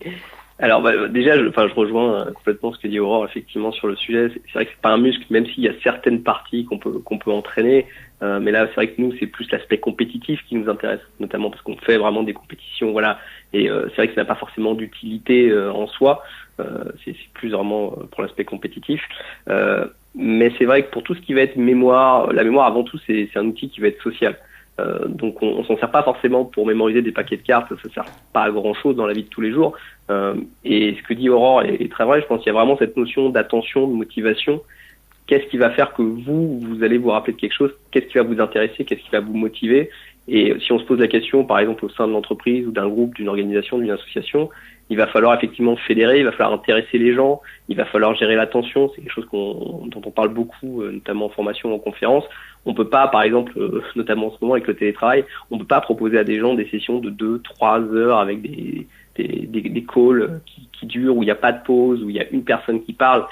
Alors déjà, je rejoins complètement ce que dit Aurore effectivement sur le sujet. C'est vrai que c'est pas un muscle, même s'il y a certaines parties qu'on peut entraîner. Mais là, c'est vrai que nous, c'est plus l'aspect compétitif qui nous intéresse, notamment parce qu'on fait vraiment des compétitions, voilà. Et c'est vrai que ça n'a pas forcément d'utilité en soi. C'est plus vraiment pour l'aspect compétitif. Mais c'est vrai que pour tout ce qui va être mémoire, la mémoire avant tout, c'est un outil qui va être social. Donc on s'en sert pas forcément pour mémoriser des paquets de cartes, ça sert pas à grand chose dans la vie de tous les jours. Et ce que dit Aurore est très vrai, je pense qu'il y a vraiment cette notion d'attention, de motivation. Qu'est-ce qui va faire que vous allez vous rappeler de quelque chose? Qu'est-ce qui va vous intéresser? Qu'est-ce qui va vous motiver? Et si on se pose la question, par exemple, au sein de l'entreprise ou d'un groupe, d'une organisation, d'une association, il va falloir effectivement fédérer, il va falloir intéresser les gens, il va falloir gérer l'attention. C'est quelque chose dont on parle beaucoup, notamment en formation, en conférence. On peut pas, par exemple, notamment en ce moment avec le télétravail, on peut pas proposer à des gens des sessions de 2-3 heures avec des calls qui durent, où il n'y a pas de pause, où il y a une personne qui parle.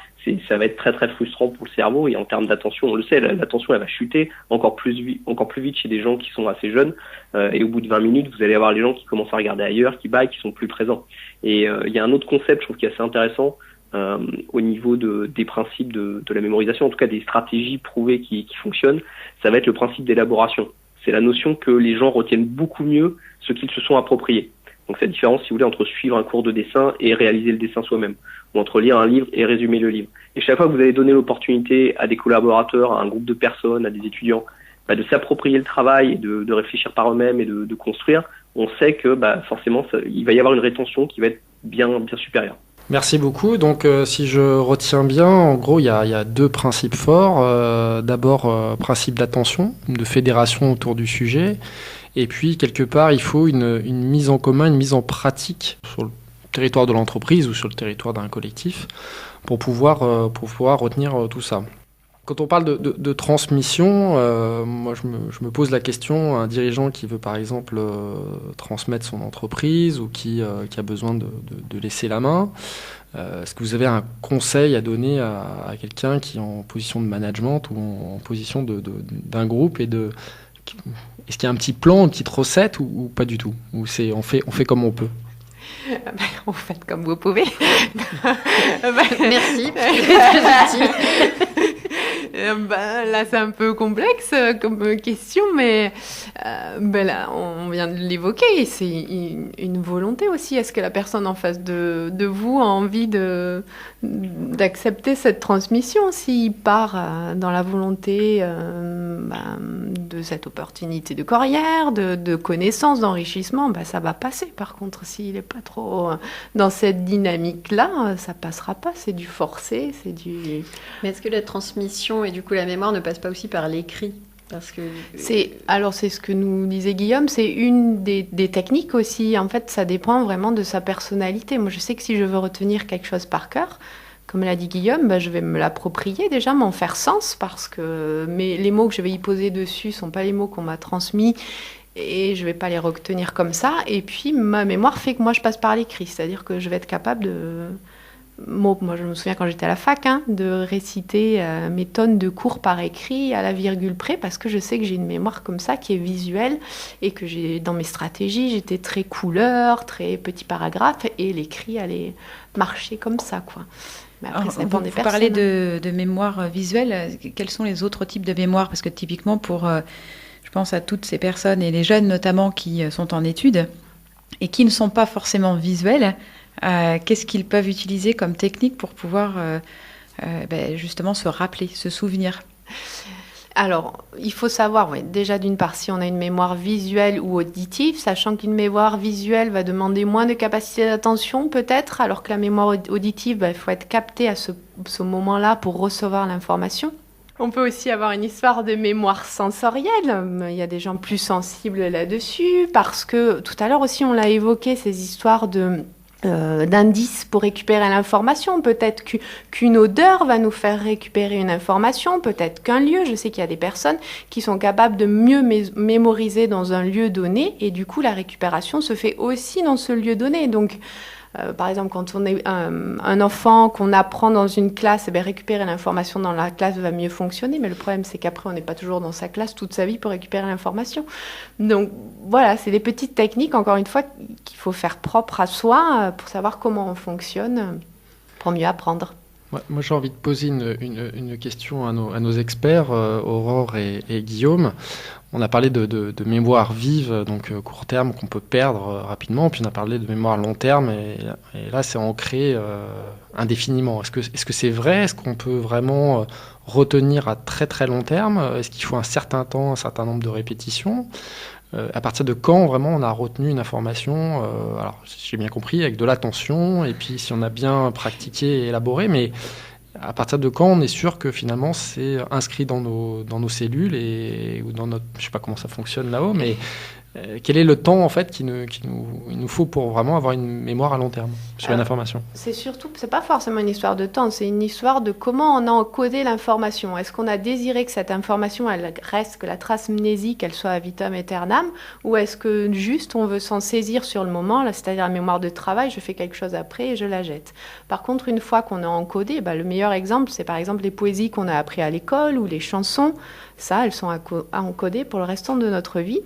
Ça va être très très frustrant pour le cerveau, et en termes d'attention, on le sait, l'attention elle va chuter encore plus vite chez des gens qui sont assez jeunes, et au bout de 20 minutes, vous allez avoir les gens qui commencent à regarder ailleurs, qui baillent, qui sont plus présents. Et il y a un autre concept, je trouve, qui est assez intéressant au niveau des principes de la mémorisation, en tout cas des stratégies prouvées qui fonctionnent. Ça va être le principe d'élaboration. C'est la notion que les gens retiennent beaucoup mieux ce qu'ils se sont appropriés. Donc cette différence, si vous voulez, entre suivre un cours de dessin et réaliser le dessin soi-même, ou entre lire un livre et résumer le livre. Et chaque fois que vous allez donner l'opportunité à des collaborateurs, à un groupe de personnes, à des étudiants, de s'approprier le travail et de réfléchir par eux-mêmes et de construire, on sait que forcément il va y avoir une rétention qui va être bien supérieure. Merci beaucoup. Donc, si je retiens bien, en gros, il y a 2 principes forts. D'abord, principe d'attention, de fédération autour du sujet. Et puis, quelque part, il faut une mise en commun, une mise en pratique sur le territoire de l'entreprise ou sur le territoire d'un collectif pour pouvoir retenir tout ça. Quand on parle de transmission, moi je me pose la question, un dirigeant qui veut par exemple transmettre son entreprise ou qui a besoin de laisser la main, est-ce que vous avez un conseil à donner à quelqu'un qui est en position de management ou en position d'un groupe est-ce qu'il y a un petit plan, une petite recette ou pas du tout? Ou on fait comme on peut? Vous faites comme vous pouvez. Merci. Là, c'est un peu complexe comme question, mais là, on vient de l'évoquer. C'est une volonté aussi. Est-ce que la personne en face de vous a envie d'accepter cette transmission? S'il part dans la volonté de cette opportunité de carrière, de connaissances, d'enrichissement, ça va passer. Par contre, s'il n'est pas trop dans cette dynamique-là, ça passera pas. C'est du forcé, c'est du... Mais est-ce que la transmission et du coup la mémoire ne passe pas aussi par l'écrit? Parce que... c'est ce que nous disait Guillaume, c'est une des techniques aussi. En fait, ça dépend vraiment de sa personnalité. Moi, je sais que si je veux retenir quelque chose par cœur, comme l'a dit Guillaume, je vais me l'approprier déjà, m'en faire sens, parce que les mots que je vais y poser dessus ne sont pas les mots qu'on m'a transmis, et je ne vais pas les retenir comme ça. Et puis, ma mémoire fait que moi, je passe par l'écrit, c'est-à-dire que je vais être capable de... Moi, je me souviens quand j'étais à la fac, de réciter mes tonnes de cours par écrit à la virgule près, parce que je sais que j'ai une mémoire comme ça qui est visuelle et que dans mes stratégies, j'étais très couleur, très petit paragraphe, et l'écrit allait marcher comme ça, quoi. Mais après, ça dépend des Vous personnes. parlez de mémoire visuelle. Quels sont les autres types de mémoire? Parce que typiquement, je pense à toutes ces personnes, et les jeunes notamment, qui sont en études et qui ne sont pas forcément visuels, qu'est-ce qu'ils peuvent utiliser comme technique pour pouvoir justement se rappeler, se souvenir? Alors, il faut savoir, déjà d'une part, si on a une mémoire visuelle ou auditive, sachant qu'une mémoire visuelle va demander moins de capacité d'attention peut-être, alors que la mémoire auditive, il faut être capté à ce moment-là pour recevoir l'information. On peut aussi avoir une histoire de mémoire sensorielle. Il y a des gens plus sensibles là-dessus, parce que tout à l'heure aussi, on l'a évoqué, ces histoires d'indices pour récupérer l'information. Peut-être qu'une odeur va nous faire récupérer une information, peut-être qu'un lieu. Je sais qu'il y a des personnes qui sont capables de mieux mémoriser dans un lieu donné, et du coup la récupération se fait aussi dans ce lieu donné. Donc par exemple, quand on est un enfant, qu'on apprend dans une classe, récupérer l'information dans la classe va mieux fonctionner, mais le problème c'est qu'après on n'est pas toujours dans sa classe toute sa vie pour récupérer l'information. Donc voilà, c'est des petites techniques, encore une fois, qu'il faut faire propre à soi pour savoir comment on fonctionne, pour mieux apprendre. Moi j'ai envie de poser une question à nos experts, Aurore et Guillaume. On a parlé de mémoire vive, donc court terme, qu'on peut perdre rapidement, puis on a parlé de mémoire long terme, et là c'est ancré indéfiniment. Est-ce que c'est vrai? Est-ce qu'on peut vraiment retenir à très très long terme? Est-ce qu'il faut un certain temps, un certain nombre de répétitions? À partir de quand vraiment on a retenu une information, alors si j'ai bien compris, avec de l'attention, et puis si on a bien pratiqué et élaboré, mais à partir de quand on est sûr que finalement c'est inscrit dans nos cellules ou dans notre, je sais pas comment ça fonctionne là-haut, mais quel est le temps en fait qu'il nous faut pour vraiment avoir une mémoire à long terme sur une information? C'est pas forcément une histoire de temps, c'est une histoire de comment on a encodé l'information. Est-ce qu'on a désiré que cette information, elle reste, que la trace mnésique, elle soit à vitam aeternam, ou est-ce que juste on veut s'en saisir sur le moment, là, c'est-à-dire la mémoire de travail, je fais quelque chose après et je la jette. Par contre, une fois qu'on a encodé, le meilleur exemple, c'est par exemple les poésies qu'on a appris à l'école ou les chansons. Ça, elles sont encodées pour le restant de notre vie.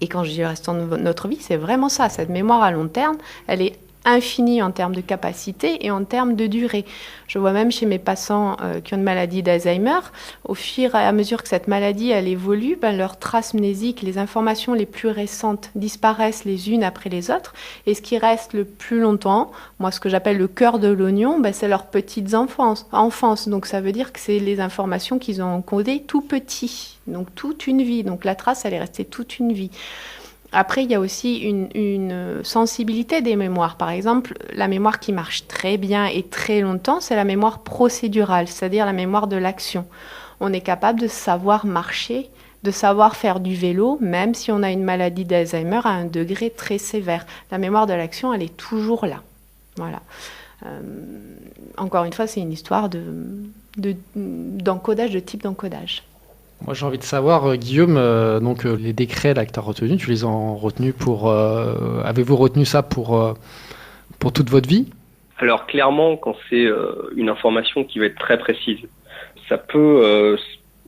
Et quand je dis le restant de notre vie, c'est vraiment ça. Cette mémoire à long terme, elle est infinie en termes de capacité et en termes de durée. Je vois même chez mes patients qui ont une maladie d'Alzheimer, au fur et à mesure que cette maladie elle évolue, leurs traces mnésiques, les informations les plus récentes disparaissent les unes après les autres. Et ce qui reste le plus longtemps, moi ce que j'appelle le cœur de l'oignon, c'est leurs petites enfance. Donc ça veut dire que c'est les informations qu'ils ont encodées tout petits, donc toute une vie. Donc la trace elle est restée toute une vie. Après, il y a aussi une sensibilité des mémoires. Par exemple, la mémoire qui marche très bien et très longtemps, c'est la mémoire procédurale, c'est-à-dire la mémoire de l'action. On est capable de savoir marcher, de savoir faire du vélo, même si on a une maladie d'Alzheimer à un degré très sévère. La mémoire de l'action, elle est toujours là. Voilà. Encore une fois, c'est une histoire d'encodage, de type d'encodage. Moi, j'ai envie de savoir, Guillaume, donc les décrets là, que tu as retenus, tu les as retenus pour... avez-vous retenu ça pour toute votre vie? Alors, clairement, quand c'est une information qui va être très précise, ça peut...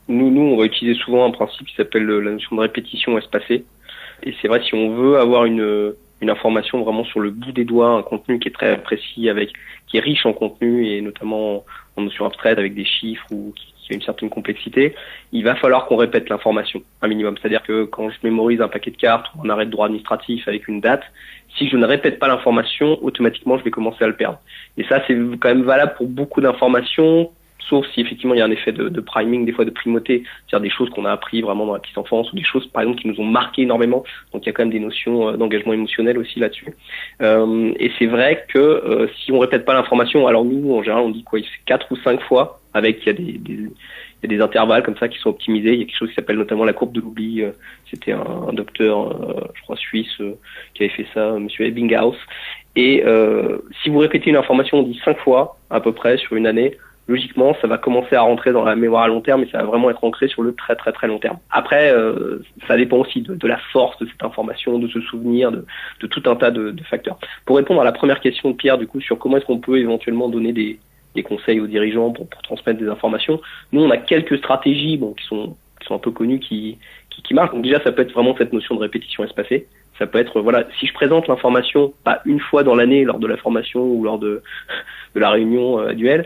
Nous, on va utiliser souvent un principe qui s'appelle la notion de répétition espacée. Et c'est vrai, si on veut avoir une information vraiment sur le bout des doigts, un contenu qui est très précis, qui est riche en contenu, et notamment en notion abstraite avec des chiffres ou qui a une certaine complexité, il va falloir qu'on répète l'information un minimum. C'est-à-dire que quand je mémorise un paquet de cartes ou un arrêt de droit administratif avec une date, si je ne répète pas l'information, automatiquement je vais commencer à le perdre. Et ça, c'est quand même valable pour beaucoup d'informations, sauf si effectivement il y a un effet de priming, des fois de primauté, c'est-à-dire des choses qu'on a appris vraiment dans la petite enfance, ou des choses par exemple qui nous ont marqué énormément. Donc il y a quand même des notions d'engagement émotionnel aussi là-dessus. Et c'est vrai que si on répète pas l'information, alors nous en général on dit quoi, il fait 4 ou 5 fois, avec il y a des intervalles comme ça qui sont optimisés. Il y a quelque chose qui s'appelle notamment la courbe de l'oubli. C'était un docteur, je crois suisse, qui avait fait ça, monsieur Ebbinghaus. Et si vous répétez une information, on dit 5 fois à peu près sur une année, logiquement, ça va commencer à rentrer dans la mémoire à long terme et ça va vraiment être ancré sur le très très très long terme. Après, ça dépend aussi de la force de cette information, de ce souvenir, de tout un tas de facteurs. Pour répondre à la première question de Pierre, du coup, sur comment est-ce qu'on peut éventuellement donner des conseils aux dirigeants pour transmettre des informations, nous, on a quelques stratégies qui sont un peu connues qui marchent. Donc déjà, ça peut être vraiment cette notion de répétition espacée. Ça peut être, voilà, si je présente l'information pas une fois dans l'année lors de la formation ou lors de la réunion annuelle,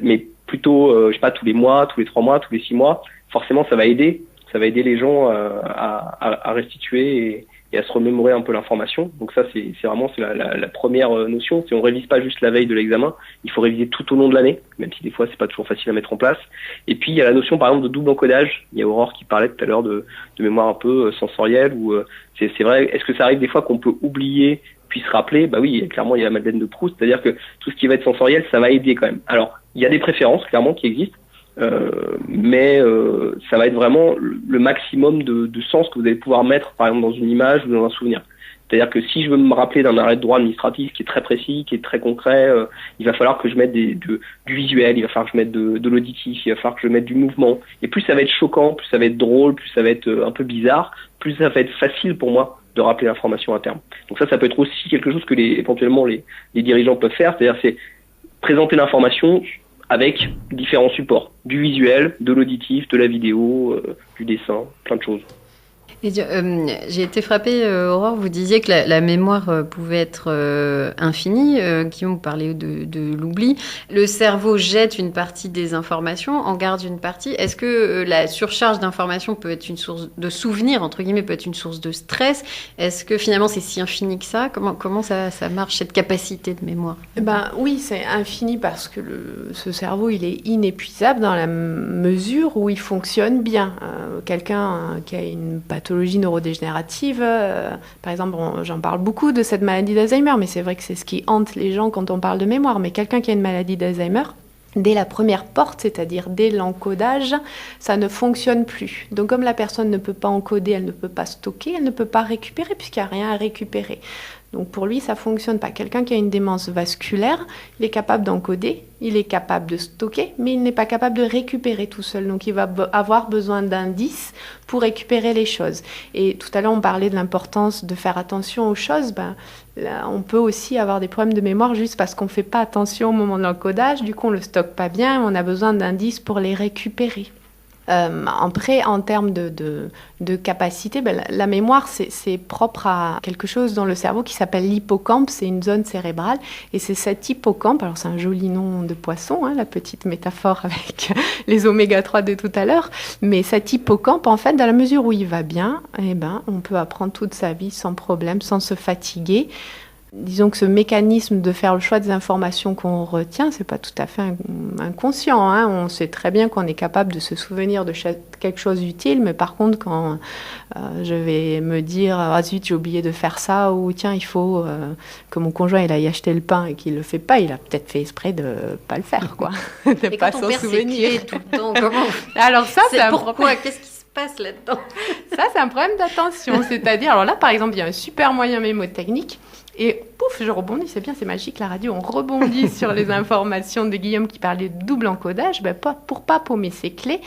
mais plutôt, je sais pas, tous les mois, tous les 3 mois, tous les 6 mois, forcément ça va aider les gens à restituer et à se remémorer un peu l'information. Donc ça, c'est vraiment la première notion. Si on révise pas juste la veille de l'examen, il faut réviser tout au long de l'année, même si des fois c'est pas toujours facile à mettre en place. Et puis il y a la notion par exemple de double encodage. Il y a Aurore qui parlait tout à l'heure de mémoire un peu sensorielle, où c'est vrai. Est-ce que ça arrive des fois qu'on peut oublier puis se rappeler? Bah oui, clairement il y a la Madeleine de Proust, c'est-à-dire que tout ce qui va être sensoriel, ça va aider quand même. Alors il y a des préférences clairement qui existent. Mais ça va être vraiment le maximum de sens que vous allez pouvoir mettre, par exemple, dans une image ou dans un souvenir. C'est-à-dire que si je veux me rappeler d'un arrêt de droit administratif qui est très précis, qui est très concret, il va falloir que je mette du visuel, il va falloir que je mette de l'auditif, il va falloir que je mette du mouvement. Et plus ça va être choquant, plus ça va être drôle, plus ça va être un peu bizarre, plus ça va être facile pour moi de rappeler l'information à terme. Donc ça peut être aussi quelque chose que éventuellement les dirigeants peuvent faire, c'est-à-dire c'est présenter l'information avec différents supports, du visuel, de l'auditif, de la vidéo, du dessin, plein de choses. Et j'ai été frappée, Aurore, vous disiez que la mémoire pouvait être infinie. Guillaume, vous parlez de l'oubli. Le cerveau jette une partie des informations, en garde une partie. Est-ce que la surcharge d'informations peut être une source de souvenirs, entre guillemets, peut être une source de stress? Est-ce que finalement c'est si infini que ça? Comment ça marche, cette capacité de mémoire? Oui, c'est infini parce que ce cerveau, il est inépuisable dans la mesure où il fonctionne bien. Quelqu'un qui a une pathologie neurodégénérative, par exemple, j'en parle beaucoup de cette maladie d'Alzheimer, mais c'est vrai que c'est ce qui hante les gens quand on parle de mémoire. Mais quelqu'un qui a une maladie d'Alzheimer, dès la première porte, c'est-à-dire dès l'encodage, ça ne fonctionne plus. Donc comme la personne ne peut pas encoder, elle ne peut pas stocker, elle ne peut pas récupérer puisqu'il n'y a rien à récupérer. Donc pour lui, ça ne fonctionne pas. Quelqu'un qui a une démence vasculaire, il est capable d'encoder, il est capable de stocker, mais il n'est pas capable de récupérer tout seul. Donc il va avoir besoin d'indices pour récupérer les choses. Et tout à l'heure, on parlait de l'importance de faire attention aux choses. Là, on peut aussi avoir des problèmes de mémoire juste parce qu'on ne fait pas attention au moment de l'encodage. Du coup, on ne le stocke pas bien, on a besoin d'indices pour les récupérer. Après, en termes de capacité, la mémoire, c'est propre à quelque chose dans le cerveau qui s'appelle l'hippocampe. C'est une zone cérébrale. Et c'est cet hippocampe, alors c'est un joli nom de poisson, la petite métaphore avec les oméga-3 de tout à l'heure. Mais cet hippocampe, en fait, dans la mesure où il va bien, on peut apprendre toute sa vie sans problème, sans se fatiguer. Disons que ce mécanisme de faire le choix des informations qu'on retient, c'est pas tout à fait inconscient. On sait très bien qu'on est capable de se souvenir de quelque chose d'utile, mais par contre, quand je vais me dire « Ah zut, j'ai oublié de faire ça » ou « Tiens, il faut que mon conjoint il aille acheter le pain et qu'il le fait pas », il a peut-être fait exprès de pas le faire, quoi. De et pas quand s'en on perd souvenir. ses clés tout le temps, comment... Alors ça, c'est un pourquoi problème. Qu'est-ce qui se passe là-dedans? Ça, c'est un problème d'attention. C'est-à-dire, alors là, par exemple, il y a un super moyen mémotechnique. Et pouf, je rebondis, c'est bien, c'est magique la radio, on rebondit sur les informations de Guillaume qui parlait de double encodage. Pour pas paumer ses clés,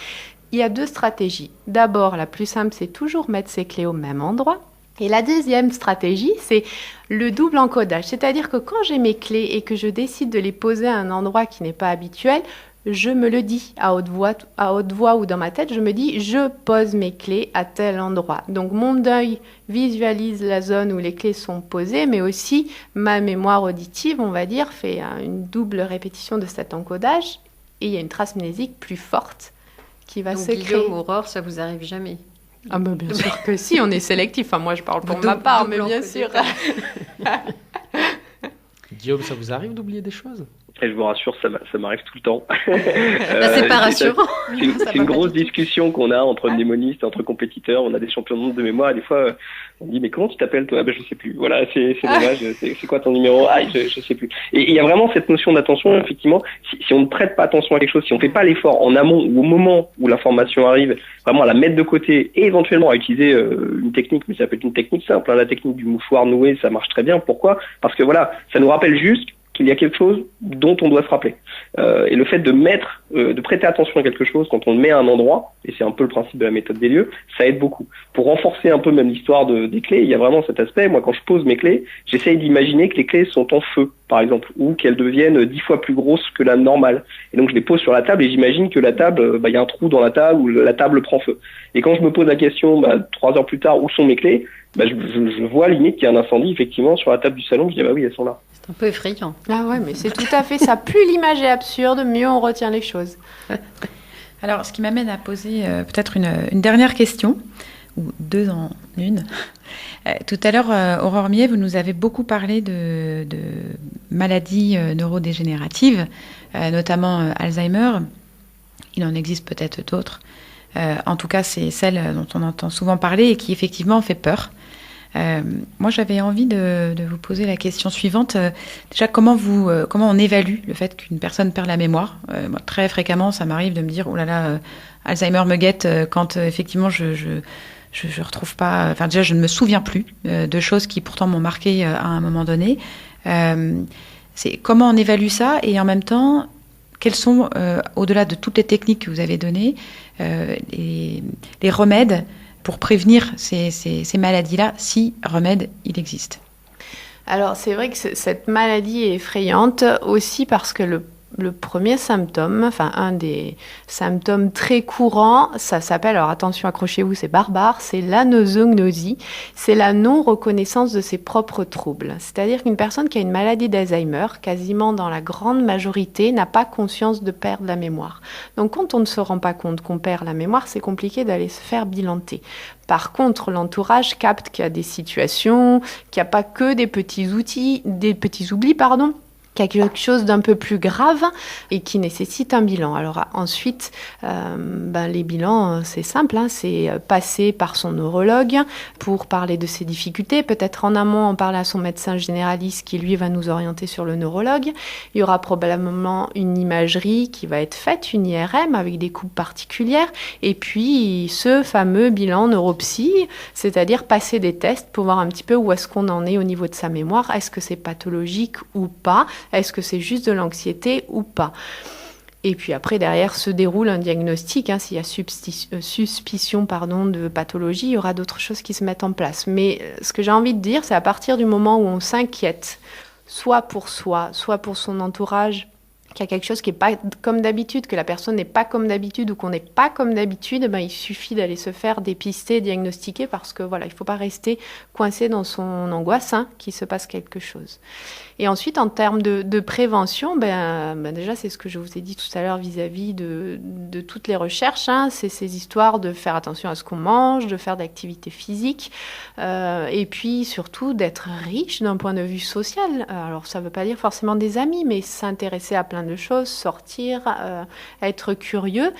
il y a 2 stratégies. D'abord, la plus simple, c'est toujours mettre ses clés au même endroit. Et la deuxième stratégie, c'est le double encodage. C'est-à-dire que quand j'ai mes clés et que je décide de les poser à un endroit qui n'est pas habituel, je me le dis à haute voix ou dans ma tête, je me dis je pose mes clés à tel endroit. Donc mon œil visualise la zone où les clés sont posées, mais aussi ma mémoire auditive, on va dire, fait une double répétition de cet encodage et il y a une trace mnésique plus forte qui va se créer. Guillaume, Aurore, ça vous arrive jamais? Ah bien sûr que si, on est sélectif. Enfin, moi je parle pour ma part, mais bien sûr. Guillaume, ça vous arrive d'oublier des choses? Et je vous rassure, ça m'arrive tout le temps. C'est pas rassurant. C'est une grosse discussion qu'on a entre mnémonistes, entre compétiteurs. On a des champions de monde de mémoire. Et des fois, on dit, mais comment tu t'appelles toi? Je sais plus. Voilà, c'est dommage. C'est quoi ton numéro? Je sais plus. Et il y a vraiment cette notion d'attention, effectivement. Si on ne prête pas attention à quelque chose, si on fait pas l'effort en amont ou au moment où l'information arrive, vraiment à la mettre de côté et éventuellement à utiliser une technique, mais ça peut être une technique simple. La technique du mouchoir noué, ça marche très bien. Pourquoi? Parce que voilà, ça nous rappelle juste qu'il y a quelque chose dont on doit se rappeler. Et le fait de prêter attention à quelque chose quand on le met à un endroit, et c'est un peu le principe de la méthode des lieux, ça aide beaucoup. Pour renforcer un peu même l'histoire des clés, il y a vraiment cet aspect. Moi, quand je pose mes clés, j'essaye d'imaginer que les clés sont en feu, par exemple, ou qu'elles deviennent 10 fois plus grosses que la normale. Et donc, je les pose sur la table et j'imagine que la table, il y a un trou dans la table où la table prend feu. Et quand je me pose la question, 3 heures plus tard, où sont mes clés? je vois limite qu'il y a un incendie effectivement sur la table du salon. Je dis oui, elles sont là. C'est un peu effrayant. Ah ouais, mais c'est tout à fait ça. Plus l'image est absurde, mieux on retient les choses. Alors, ce qui m'amène à poser peut-être une dernière question, ou deux en une. Tout à l'heure, Aurore Millet, vous nous avez beaucoup parlé de maladies neurodégénératives, notamment Alzheimer. Il en existe peut-être d'autres. En tout cas, c'est celle dont on entend souvent parler et qui effectivement fait peur. Moi, j'avais envie de vous poser la question suivante. Déjà, comment on évalue le fait qu'une personne perd la mémoire ? Moi, très fréquemment, ça m'arrive de me dire, oh là là, Alzheimer me guette quand effectivement je retrouve pas. Enfin, déjà, je ne me souviens plus de choses qui pourtant m'ont marqué à un moment donné. C'est comment on évalue ça et en même temps, quels sont, au-delà de toutes les techniques que vous avez données, les remèdes pour prévenir ces maladies-là, si remède il existe? Alors, c'est vrai que cette maladie est effrayante aussi parce que le premier symptôme, enfin un des symptômes très courants, ça s'appelle, alors attention, accrochez-vous, c'est barbare, c'est l'anosognosie, c'est la non-reconnaissance de ses propres troubles. C'est-à-dire qu'une personne qui a une maladie d'Alzheimer, quasiment dans la grande majorité, n'a pas conscience de perdre la mémoire. Donc quand on ne se rend pas compte qu'on perd la mémoire, c'est compliqué d'aller se faire bilanter. Par contre, l'entourage capte qu'il y a des situations, qu'il n'y a pas que des petits oublis, qu'il y a quelque chose d'un peu plus grave et qui nécessite un bilan. Alors ensuite, les bilans, c'est simple, c'est passer par son neurologue pour parler de ses difficultés, peut-être en amont en parler à son médecin généraliste qui lui va nous orienter sur le neurologue. Il y aura probablement une imagerie qui va être faite, une IRM avec des coupes particulières, et puis ce fameux bilan neuropsy, c'est-à-dire passer des tests pour voir un petit peu où est-ce qu'on en est au niveau de sa mémoire, est-ce que c'est pathologique ou pas, est-ce que c'est juste de l'anxiété ou pas? Et puis après, derrière, se déroule un diagnostic. S'il y a suspicion de pathologie, il y aura d'autres choses qui se mettent en place. Mais ce que j'ai envie de dire, c'est à partir du moment où on s'inquiète, soit pour soi, soit pour son entourage, qu'il y a quelque chose qui n'est pas comme d'habitude, que la personne n'est pas comme d'habitude ou qu'on n'est pas comme d'habitude, il suffit d'aller se faire dépister, diagnostiquer parce que il ne faut pas rester coincé dans son angoisse, qu'il se passe quelque chose. Et ensuite, en termes de prévention, déjà, c'est ce que je vous ai dit tout à l'heure vis-à-vis de toutes les recherches, c'est ces histoires de faire attention à ce qu'on mange, de faire de l'activité physique, et puis surtout d'être riche d'un point de vue social. Alors, ça ne veut pas dire forcément des amis, mais s'intéresser à plein de choses, sortir, être curieux.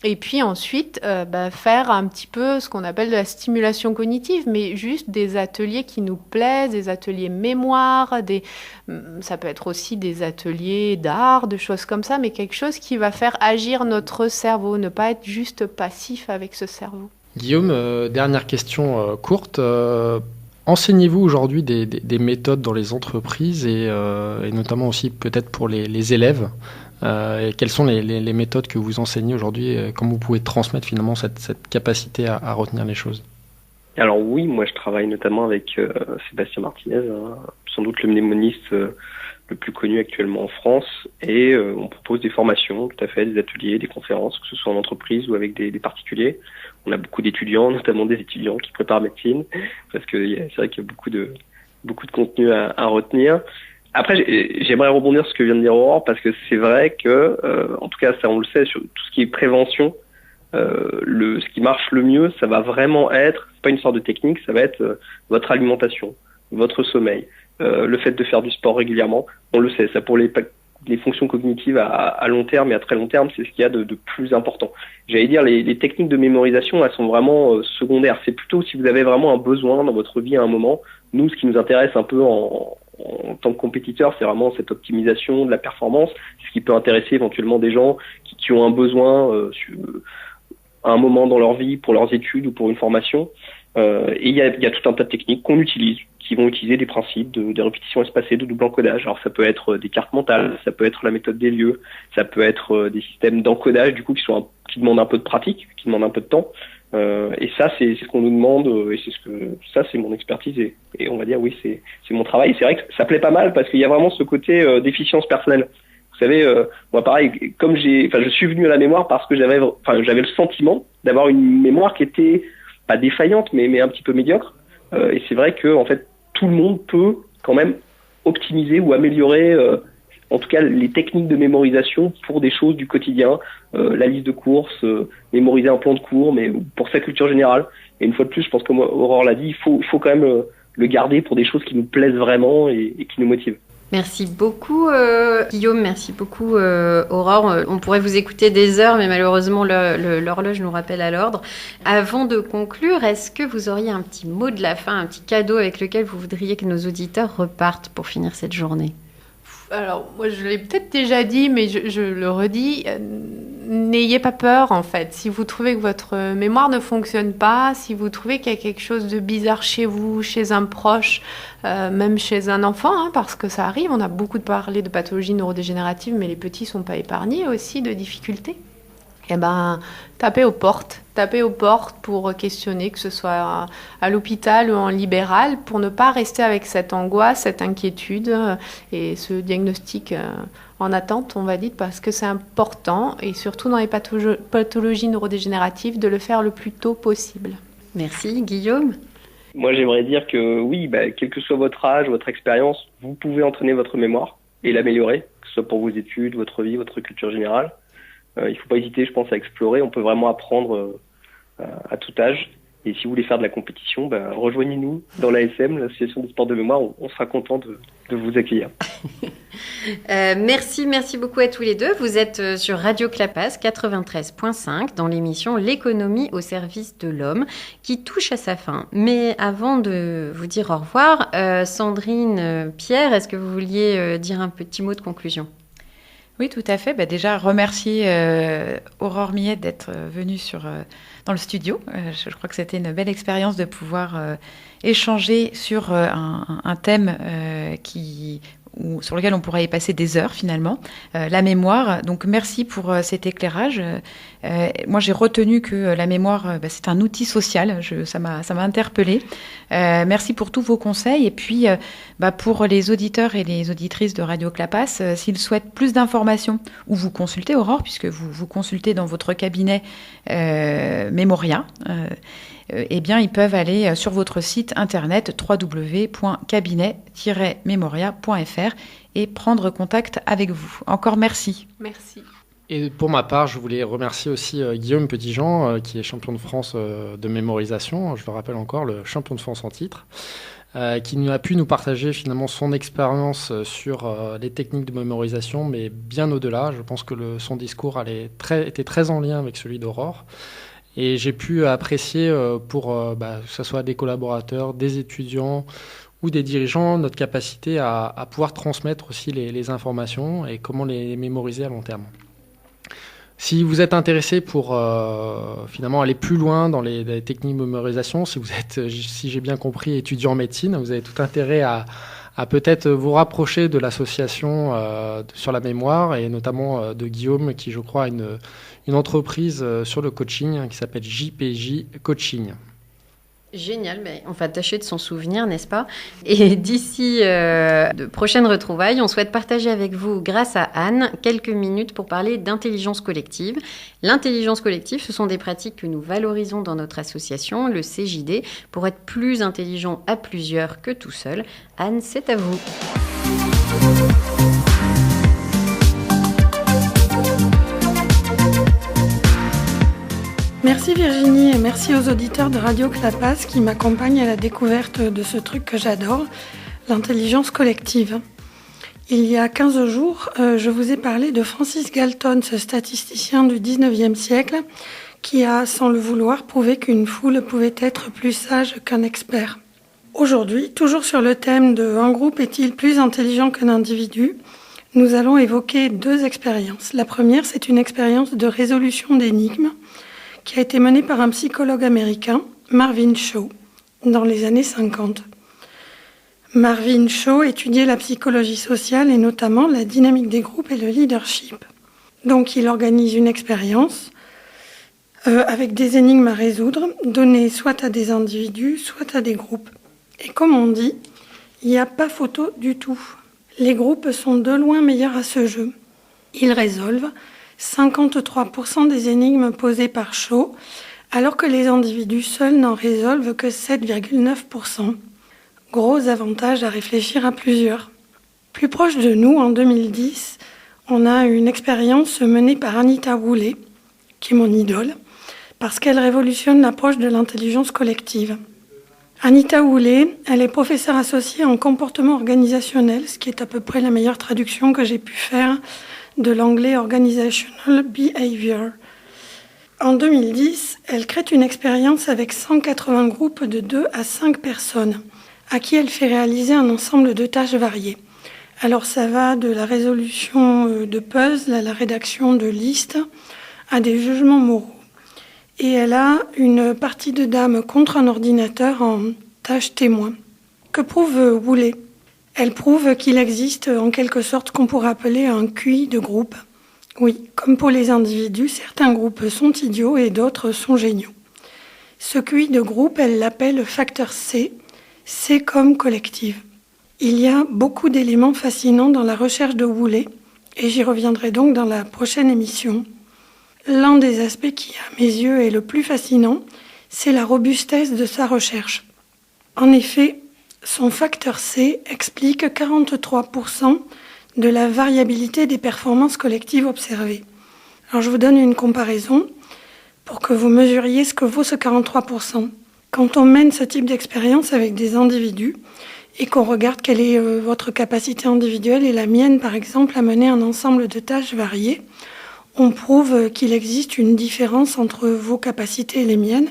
Et puis ensuite, faire un petit peu ce qu'on appelle de la stimulation cognitive, mais juste des ateliers qui nous plaisent, des ateliers mémoire, ça peut être aussi des ateliers d'art, de choses comme ça, mais quelque chose qui va faire agir notre cerveau, ne pas être juste passif avec ce cerveau. Guillaume, dernière question courte. Enseignez-vous aujourd'hui des méthodes dans les entreprises et notamment aussi peut-être pour les élèves? Et quelles sont les méthodes que vous enseignez aujourd'hui? Comment vous pouvez transmettre finalement cette capacité à retenir les choses? Alors oui, moi je travaille notamment avec Sébastien Martinez, sans doute le mnémoniste le plus connu actuellement en France, et on propose des formations, tout à fait, des ateliers, des conférences, que ce soit en entreprise ou avec des particuliers. On a beaucoup d'étudiants, notamment des étudiants qui préparent médecine, parce que c'est vrai qu'il y a beaucoup de contenu à retenir. Après, j'aimerais rebondir sur ce que vient de dire Aurore, parce que c'est vrai que, en tout cas, ça on le sait, sur tout ce qui est prévention, ce qui marche le mieux, ça va vraiment être, c'est pas une sorte de technique, ça va être votre alimentation, votre sommeil, le fait de faire du sport régulièrement. On le sait, ça pour les fonctions cognitives à long terme et à très long terme, c'est ce qu'il y a de plus important. J'allais dire, les techniques de mémorisation, elles sont vraiment secondaires. C'est plutôt si vous avez vraiment un besoin dans votre vie à un moment. Nous, ce qui nous intéresse un peu en tant que compétiteur, c'est vraiment cette optimisation de la performance. C'est ce qui peut intéresser éventuellement des gens qui ont un besoin à un moment dans leur vie pour leurs études ou pour une formation. Et il y a tout un tas de techniques qu'on utilise, qui vont utiliser des principes de répétition espacée, de double encodage. Alors ça peut être des cartes mentales, ça peut être la méthode des lieux, ça peut être des systèmes d'encodage du coup qui demandent un peu de pratique, qui demandent un peu de temps. Et ça c'est ce qu'on nous demande, et c'est mon expertise et on va dire oui c'est mon travail. C'est vrai que ça plaît pas mal parce qu'il y a vraiment ce côté déficience personnelle. Vous savez, moi pareil, comme je suis venu à la mémoire parce que j'avais le sentiment d'avoir une mémoire qui était pas défaillante mais un petit peu médiocre. Et c'est vrai que en fait, tout le monde peut quand même optimiser ou améliorer en tout cas les techniques de mémorisation pour des choses du quotidien, la liste de courses, mémoriser un plan de cours, mais pour sa culture générale. Et une fois de plus, je pense que Aurore l'a dit, il faut quand même le garder pour des choses qui nous plaisent vraiment et qui nous motivent. Merci beaucoup Guillaume, merci beaucoup Aurore. On pourrait vous écouter des heures, mais malheureusement l'horloge nous rappelle à l'ordre. Avant de conclure, est-ce que vous auriez un petit mot de la fin, un petit cadeau avec lequel vous voudriez que nos auditeurs repartent pour finir cette journée ? Alors, moi, je l'ai peut-être déjà dit, mais je le redis. N'ayez pas peur, en fait. Si vous trouvez que votre mémoire ne fonctionne pas, si vous trouvez qu'il y a quelque chose de bizarre chez vous, chez un proche, même chez un enfant, parce que ça arrive, on a beaucoup parlé de pathologies neurodégénératives, mais les petits ne sont pas épargnés aussi de difficultés. Eh ben, tapez aux portes pour questionner, que ce soit à l'hôpital ou en libéral, pour ne pas rester avec cette angoisse, cette inquiétude et ce diagnostic en attente, on va dire, parce que c'est important, et surtout dans les pathologies neurodégénératives, de le faire le plus tôt possible. Merci. Guillaume ? Moi, j'aimerais dire que oui, quel que soit votre âge, votre expérience, vous pouvez entraîner votre mémoire et l'améliorer, que ce soit pour vos études, votre vie, votre culture générale. Il ne faut pas hésiter, je pense, à explorer. On peut vraiment apprendre à tout âge. Et si vous voulez faire de la compétition, rejoignez-nous dans l'ASM, l'Association des sports de mémoire. On sera content de vous accueillir. Merci beaucoup à tous les deux. Vous êtes sur Radio Clapas 93.5 dans l'émission L'économie au service de l'homme qui touche à sa fin. Mais avant de vous dire au revoir, Sandrine, Pierre, est-ce que vous vouliez dire un petit mot de conclusion ? Oui, tout à fait. Déjà, remercier Aurore Millet d'être venue dans le studio. Je crois que c'était une belle expérience de pouvoir échanger sur un thème sur lequel on pourrait y passer des heures finalement, la mémoire. Donc merci pour cet éclairage. Moi j'ai retenu que la mémoire c'est un outil social, ça m'a interpellée. Merci pour tous vos conseils et puis pour les auditeurs et les auditrices de Radio Clapas, s'ils souhaitent plus d'informations ou vous consultez Aurore, puisque vous consultez dans votre cabinet Memoria, ils peuvent aller sur votre site internet www.cabinet-memoria.fr et prendre contact avec vous. Encore merci. Merci. Et pour ma part, je voulais remercier aussi Guillaume Petitjean, qui est champion de France de mémorisation, je le rappelle encore, le champion de France en titre, qui a pu nous partager finalement son expérience sur les techniques de mémorisation, mais bien au-delà. Je pense que son discours était très en lien avec celui d'Aurore. Et j'ai pu apprécier que ce soit des collaborateurs, des étudiants ou des dirigeants, notre capacité à pouvoir transmettre aussi les informations et comment les mémoriser à long terme. Si vous êtes intéressé pour finalement aller plus loin dans les techniques de mémorisation, si j'ai bien compris, étudiant en médecine, vous avez tout intérêt à peut-être vous rapprocher de l'association sur la mémoire et notamment de Guillaume qui, je crois, a une entreprise sur le coaching qui s'appelle JPJ Coaching. Génial, on va tâcher de s'en souvenir, n'est-ce pas ? Et d'ici de prochaines retrouvailles, on souhaite partager avec vous, grâce à Anne, quelques minutes pour parler d'intelligence collective. L'intelligence collective, ce sont des pratiques que nous valorisons dans notre association, le CJD, pour être plus intelligent à plusieurs que tout seul. Anne, c'est à vous. Merci Virginie et merci aux auditeurs de Radio Clapas qui m'accompagnent à la découverte de ce truc que j'adore, l'intelligence collective. Il y a 15 jours, je vous ai parlé de Francis Galton, ce statisticien du 19e siècle, qui a, sans le vouloir, prouvé qu'une foule pouvait être plus sage qu'un expert. Aujourd'hui, toujours sur le thème de « Un groupe est-il plus intelligent qu'un individu ?», nous allons évoquer 2 expériences. La première, c'est une expérience de résolution d'énigmes qui a été menée par un psychologue américain, Marvin Shaw, dans les années 50. Marvin Shaw étudiait la psychologie sociale et notamment la dynamique des groupes et le leadership. Donc il organise une expérience avec des énigmes à résoudre, données soit à des individus, soit à des groupes. Et comme on dit, il n'y a pas photo du tout. Les groupes sont de loin meilleurs à ce jeu. Ils résolvent 53% des énigmes posées par Shaw alors que les individus seuls n'en résolvent que 7,9%. Gros avantage à réfléchir à plusieurs. Plus proche de nous, en 2010, on a une expérience menée par Anita Woolley, qui est mon idole, parce qu'elle révolutionne l'approche de l'intelligence collective. Anita Woolley, elle est professeure associée en comportement organisationnel, ce qui est à peu près la meilleure traduction que j'ai pu faire de l'anglais Organizational Behavior. En 2010, elle crée une expérience avec 180 groupes de 2 à 5 personnes, à qui elle fait réaliser un ensemble de tâches variées. Alors ça va de la résolution de puzzles à la rédaction de listes, à des jugements moraux. Et elle a une partie de dames contre un ordinateur en tâche témoin. Que prouve Woolley ? Elle prouve qu'il existe en quelque sorte ce qu'on pourrait appeler un QI de groupe. Oui, comme pour les individus, certains groupes sont idiots et d'autres sont géniaux. Ce QI de groupe, elle l'appelle le facteur C, C comme collective. Il y a beaucoup d'éléments fascinants dans la recherche de Woolley, et j'y reviendrai donc dans la prochaine émission. L'un des aspects qui, à mes yeux, est le plus fascinant, c'est la robustesse de sa recherche. En effet, son facteur C explique 43% de la variabilité des performances collectives observées. Alors je vous donne une comparaison pour que vous mesuriez ce que vaut ce 43%. Quand on mène ce type d'expérience avec des individus et qu'on regarde quelle est votre capacité individuelle et la mienne, par exemple, à mener un ensemble de tâches variées, on prouve qu'il existe une différence entre vos capacités et les miennes,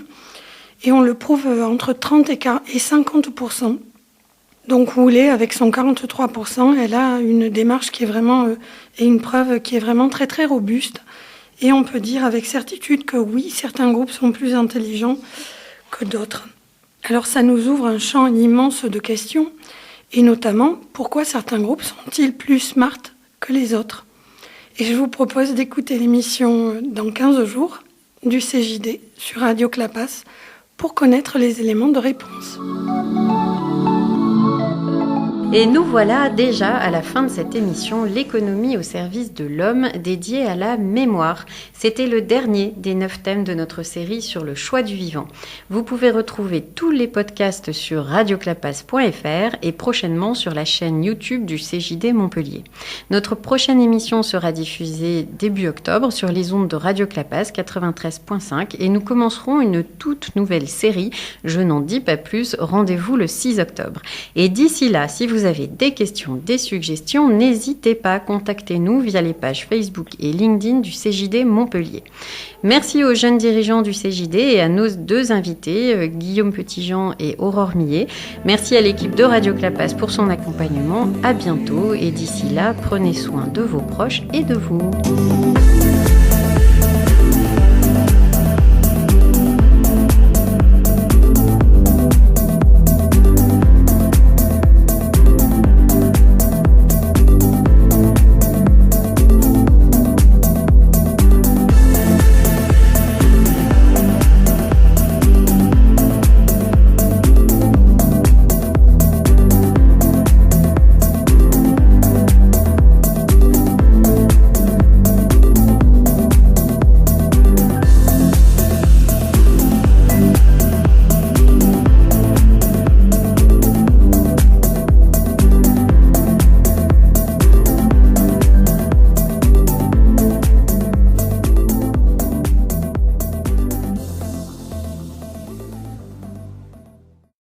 et on le prouve entre 30 et 50%. Donc Woolley, avec son 43%, elle a une démarche qui est vraiment, et une preuve qui est vraiment très très robuste, et on peut dire avec certitude que oui, certains groupes sont plus intelligents que d'autres. Alors ça nous ouvre un champ immense de questions, et notamment, pourquoi certains groupes sont-ils plus smart que les autres ? Et je vous propose d'écouter l'émission dans 15 jours du CJD sur Radio Clapas pour connaître les éléments de réponse. Et nous voilà déjà à la fin de cette émission, l'économie au service de l'homme, dédiée à la mémoire. C'était le dernier des 9 thèmes de notre série sur le choix du vivant. Vous pouvez retrouver tous les podcasts sur radioclapas.fr et prochainement sur la chaîne YouTube du CJD Montpellier. Notre prochaine émission sera diffusée début octobre sur les ondes de Radio Clapas 93.5 et nous commencerons une toute nouvelle série. Je n'en dis pas plus, rendez-vous le 6 octobre. Et d'ici là, si vous avez des questions, des suggestions, n'hésitez pas, contactez-nous via les pages Facebook et LinkedIn du CJD Montpellier. Merci aux jeunes dirigeants du CJD et à nos 2 invités, Guillaume Petitjean et Aurore Millet. Merci à l'équipe de Radio Clapas pour son accompagnement. À bientôt et d'ici là, prenez soin de vos proches et de vous.